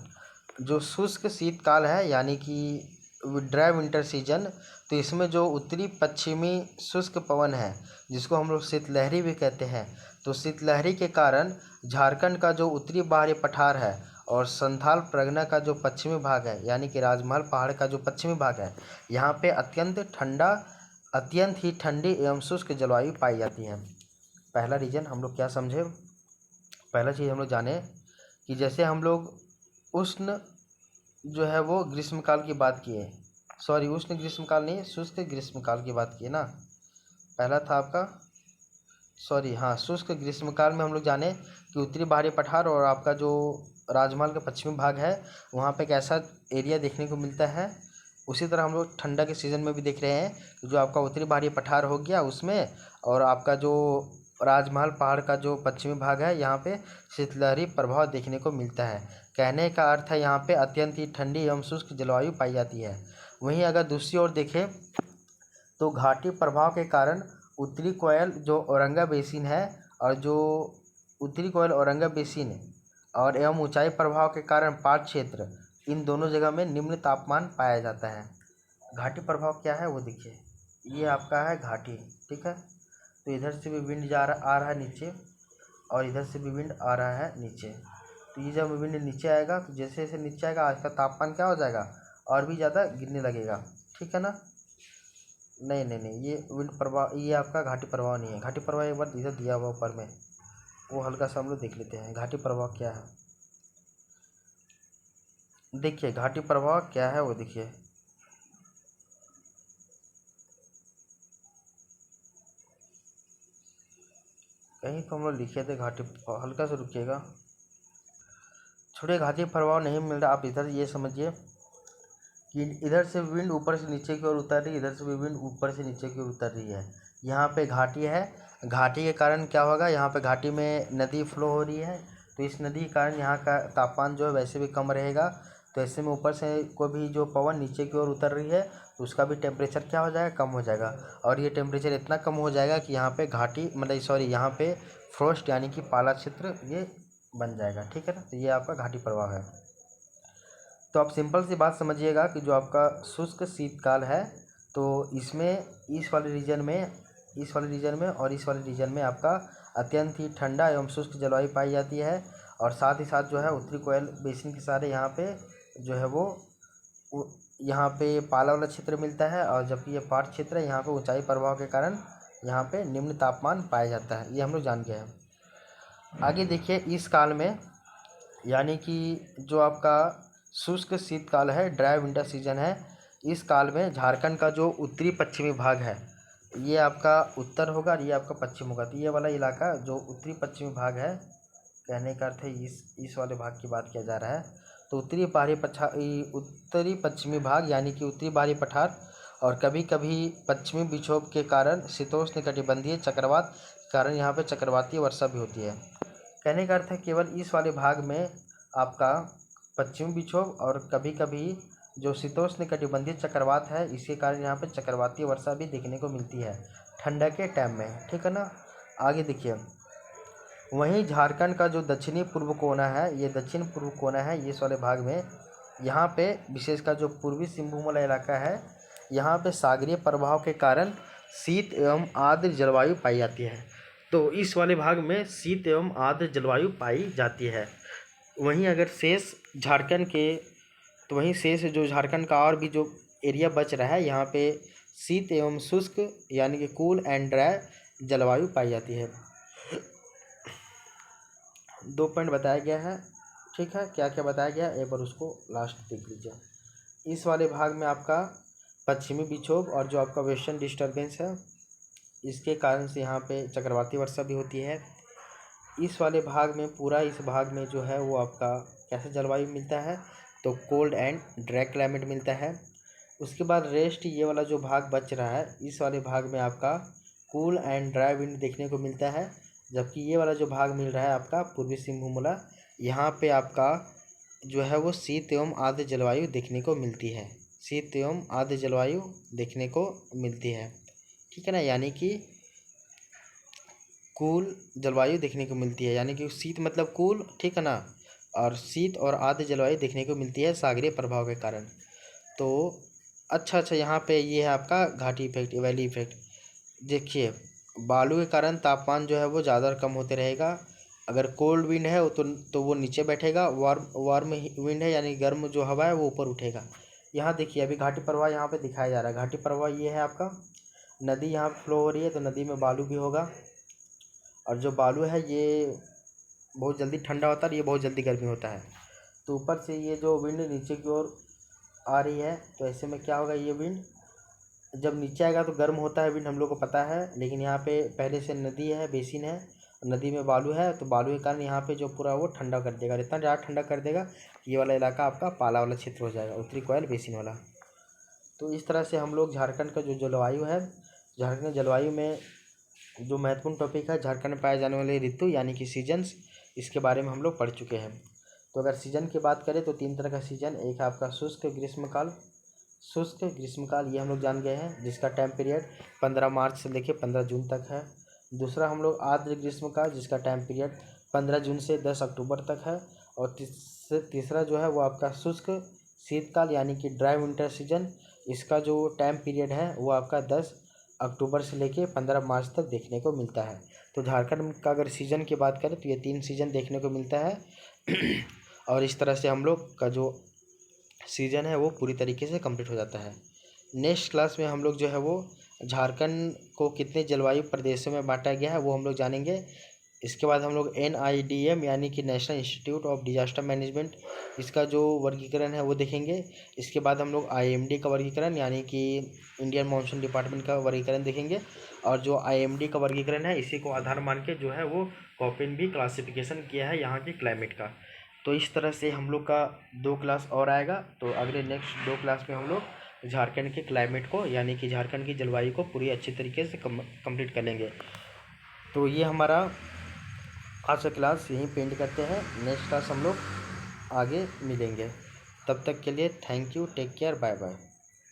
जो शुष्क शीतकाल है यानी कि ड्राई विंटर सीजन, तो इसमें जो उत्तरी पश्चिमी शुष्क पवन है जिसको हम लोग शीतलहरी भी कहते हैं, तो शीतलहरी के कारण झारखंड का जो उत्तरी बाहरी पठार है और संथाल परगना का जो पश्चिमी भाग है, यानी कि राजमहल पहाड़ का जो पश्चिमी भाग है, यहाँ पे अत्यंत ही ठंडी एवं शुष्क जलवायु पाई जाती है। पहला रीजन हम लोग क्या समझे, पहला चीज़ हम लोग जाने कि जैसे हम लोग उष्ण जो है वो ग्रीष्मकाल की बात किए, सॉरी उष्ण ग्रीष्मकाल नहीं, शुष्क ग्रीष्मकाल की बात किए ना, पहला था आपका, सॉरी हाँ, शुष्क ग्रीष्मकाल में हम लोग जाने कि उत्तरी बाहरी पठार और आपका जो राजमहल का पश्चिमी भाग है वहाँ पे कैसा एरिया देखने को मिलता है। उसी तरह हम लोग ठंडा के सीज़न में भी देख रहे हैं कि जो आपका उत्तरी बाहरी पठार हो गया उसमें, और आपका जो राजमहल पहाड़ का जो पश्चिमी भाग है यहाँ पे शीतलहरी प्रभाव देखने को मिलता है। कहने का अर्थ है यहाँ पे अत्यंत ही ठंडी एवं शुष्क जलवायु पाई जाती है। वहीं अगर दूसरी ओर देखें तो घाटी प्रभाव के कारण उत्तरी कोयल जो औरंगा बेसिन है, और जो उत्तरी कोयल औरंगा बेसिन और एवं ऊंचाई प्रभाव के कारण पाट क्षेत्र, इन दोनों जगह में निम्न तापमान पाया जाता है। घाटी प्रभाव क्या है वो देखिए, ये आपका है घाटी। ठीक है। तो इधर से भी विंड आ रहा है नीचे, और इधर से भी विंड आ रहा है नीचे। तो ये जब विंड नीचे आएगा तो जैसे जैसे नीचे आएगा आज का तापमान क्या हो जाएगा, और भी ज़्यादा गिरने लगेगा। ठीक है ना। नहीं नहीं नहीं, ये विंड प्रभाव, ये आपका घाटी प्रभाव नहीं है। घाटी प्रभाव एक बार इधर दिया हुआ ऊपर में, वो हल्का सा हम लोग देख लेते हैं घाटी प्रभाव क्या है। देखिए घाटी प्रभाव क्या है वो देखिए, कहीं तो हम लोग लिखे थे घाटी प्रभाव, हल्का सा रुकिएगा। छोड़िए घाटी प्रभाव नहीं मिल रहा, आप इधर ये समझिए कि इधर से विंड ऊपर से नीचे की ओर उतर रही है, इधर से भी विंड ऊपर से नीचे की ओर उतर रही है। यहाँ पे घाटी है, घाटी के कारण क्या होगा, यहाँ पे घाटी में नदी फ्लो हो रही है, तो इस नदी के कारण यहाँ का तापमान जो है वैसे भी कम रहेगा। तो ऐसे में ऊपर से कोई भी जो पवन नीचे की ओर उतर रही है तो उसका भी टेम्परेचर क्या हो जाएगा, कम हो जाएगा। और ये टेम्परेचर इतना कम हो जाएगा कि यहाँ पे घाटी मतलब सॉरी यहाँ पे फ्रोस्ट यानी कि पाला क्षेत्र ये बन जाएगा। ठीक है ना। तो ये आपका घाटी प्रभाव है। तो आप सिंपल सी बात समझिएगा कि जो आपका शुष्क शीतकाल है तो इसमें इस वाले रीजन में, इस वाले रीजन में और इस वाले रीजन में आपका अत्यंत ही ठंडा एवं शुष्क जलवायु पाई जाती है। और साथ ही साथ जो है उत्तरी कोयल बेसिन के सारे यहाँ पे जो है वो यहाँ पे पाला वाला क्षेत्र मिलता है, और जबकि ये पाट क्षेत्र है यहाँ पे ऊंचाई प्रभाव के कारण यहाँ पे निम्न तापमान पाया जाता है। ये हम लोग जान गए हैं। आगे देखिए इस काल में यानी कि जो आपका शुष्क शीतकाल है, ड्राई विंटर सीजन है, इस काल में झारखंड का जो उत्तरी पश्चिमी भाग है ये आपका उत्तर होगा और ये आपका पश्चिम होगा। तो ये वाला इलाका जो उत्तरी पश्चिमी भाग है, कहने का अर्थ है इस वाले भाग की बात किया जा रहा है। तो उत्तरी पश्चिमी भाग यानी कि उत्तरी बाहरी पठार और कभी कभी पश्चिमी विक्षोभ के कारण शीतोष्ण कटिबंधीय चक्रवात के कारण यहाँ पे चक्रवातीय वर्षा भी होती है। कहने का अर्थ है केवल इस वाले भाग में आपका पश्चिमी विक्षोभ और कभी कभी जो शीतोष्ण कटिबंधीय चक्रवात है इसके कारण यहाँ पे चक्रवातीय वर्षा भी देखने को मिलती है ठंडक के टाइम में। ठीक है ना। आगे देखिए वहीं झारखंड का जो दक्षिणी पूर्व कोना है, ये दक्षिण पूर्व कोना है, ये इस वाले भाग में यहाँ पे विशेषकर जो पूर्वी सिंहभूम वाला इलाका है यहाँ पे सागरीय प्रभाव के कारण शीत एवं आर्द्र जलवायु पाई जाती है। तो इस वाले भाग में शीत एवं आर्द्र जलवायु पाई जाती है। वहीं अगर शेष झारखंड के, तो वहीं शेष जो झारखंड का और भी जो एरिया बच रहा है यहाँ पे शीत एवं शुष्क यानी कि कूल एंड ड्राई जलवायु पाई जाती है। 2 पॉइंट बताया गया है। ठीक है, क्या क्या बताया गया एक बार उसको लास्ट देख लीजिए। इस वाले भाग में आपका पश्चिमी विक्षोभ और जो आपका वेस्टर्न डिस्टर्बेंस है इसके कारण से यहाँ पे चक्रवाती वर्षा भी होती है। इस वाले भाग में पूरा इस भाग में जो है वो आपका कैसा जलवायु मिलता है, तो कोल्ड एंड ड्राई क्लाइमेट मिलता है। उसके बाद रेस्ट ये वाला जो भाग बच रहा है इस वाले भाग में आपका कूल एंड ड्राई विंड देखने को मिलता है। जबकि ये वाला जो भाग मिल रहा है आपका पूर्वी सिंहभूम वाला, यहाँ पे आपका जो है वो शीत एवं आर्द्र जलवायु देखने को मिलती है, शीत एवं आर्द्र जलवायु देखने को मिलती है। ठीक है ना। यानी कि कूल जलवायु देखने को मिलती है, यानी कि शीत मतलब कूल, ठीक है ना, और शीत और आर्द्र जलवायु देखने को मिलती है सागरीय प्रभाव के कारण। तो अच्छा यहाँ पे ये है आपका घाटी इफेक्ट, वैली इफेक्ट। देखिए बालू के कारण तापमान जो है वो ज़्यादा और कम होते रहेगा। अगर कोल्ड विंड है तो वो नीचे बैठेगा, वार्म विंड है यानी गर्म जो हवा है वो ऊपर उठेगा। यहाँ देखिए अभी घाटी प्रवाह यहाँ पे दिखाया जा रहा है। घाटी प्रवाह ये है आपका, नदी यहाँ फ्लो हो रही है तो नदी में बालू भी होगा, और जो बालू है ये बहुत जल्दी ठंडा होता है और ये बहुत जल्दी गर्मी होता है। तो ऊपर से ये जो विंड नीचे की ओर आ रही है तो ऐसे में क्या होगा, ये विंड जब नीचे आएगा तो गर्म होता है विंड, हम लोग को पता है। लेकिन यहाँ पे पहले से नदी है, बेसिन है, नदी में बालू है, तो बालू के कारण यहाँ पे जो पूरा वो ठंडा कर देगा, इतना ज़्यादा ठंडा कर देगा ये वाला इलाका आपका पाला वाला क्षेत्र हो जाएगा, उत्तरी कोयल बेसिन वाला। तो इस तरह से हम लोग झारखंड का जो जलवायु है, झारखंड जलवायु में जो महत्वपूर्ण टॉपिक है झारखंड में पाए जाने वाले ऋतु यानी कि सीजन्स, इसके बारे में हम लोग पढ़ चुके हैं। तो अगर सीजन की बात करें तो 3 तरह का सीजन, एक है आपका शुष्क ग्रीष्मकाल, शुष्क ग्रीष्मकाल ये हम लोग जान गए हैं जिसका टाइम पीरियड 15 मार्च से लेकर 15 जून तक है। दूसरा हम लोग आर्द्र ग्रीष्मकाल जिसका टाइम पीरियड 15 जून से 10 अक्टूबर तक है। और तीसरा जो है वो आपका शुष्क शीतकाल यानी कि ड्राई विंटर सीजन, इसका जो टाइम पीरियड है वो आपका 10 अक्टूबर से लेके 15 मार्च तक देखने को मिलता है। तो झारखंड का अगर सीज़न की बात करें तो ये 3 सीज़न देखने को मिलता है और इस तरह से हम लोग का जो सीज़न है वो पूरी तरीके से कंप्लीट हो जाता है। नेक्स्ट क्लास में हम लोग जो है वो झारखंड को कितने जलवायु प्रदेशों में बांटा गया है वो हम लोग जानेंगे। इसके बाद हम लोग NIDM यानी कि national institute of disaster management, इसका जो वर्गीकरण है वो देखेंगे। इसके बाद हम लोग IMD का वर्गीकरण यानी कि इंडियन मॉनसून डिपार्टमेंट का वर्गीकरण देखेंगे। और जो IMD का वर्गीकरण है इसी को आधार मान के जो है वो कॉपिन भी क्लासिफिकेशन किया है यहाँ के क्लाइमेट का। तो इस तरह से हम लोग का 2 क्लास और आएगा। तो अगले नेक्स्ट 2 क्लास में हम लोग झारखंड के क्लाइमेट को यानी कि झारखंड की जलवायु को पूरी अच्छी तरीके से कंप्लीट कर लेंगे। तो ये हमारा आज का क्लास यहीं पेंड करते हैं। नेक्स्ट क्लास हम लोग आगे मिलेंगे। तब तक के लिए thank you, take care, bye bye.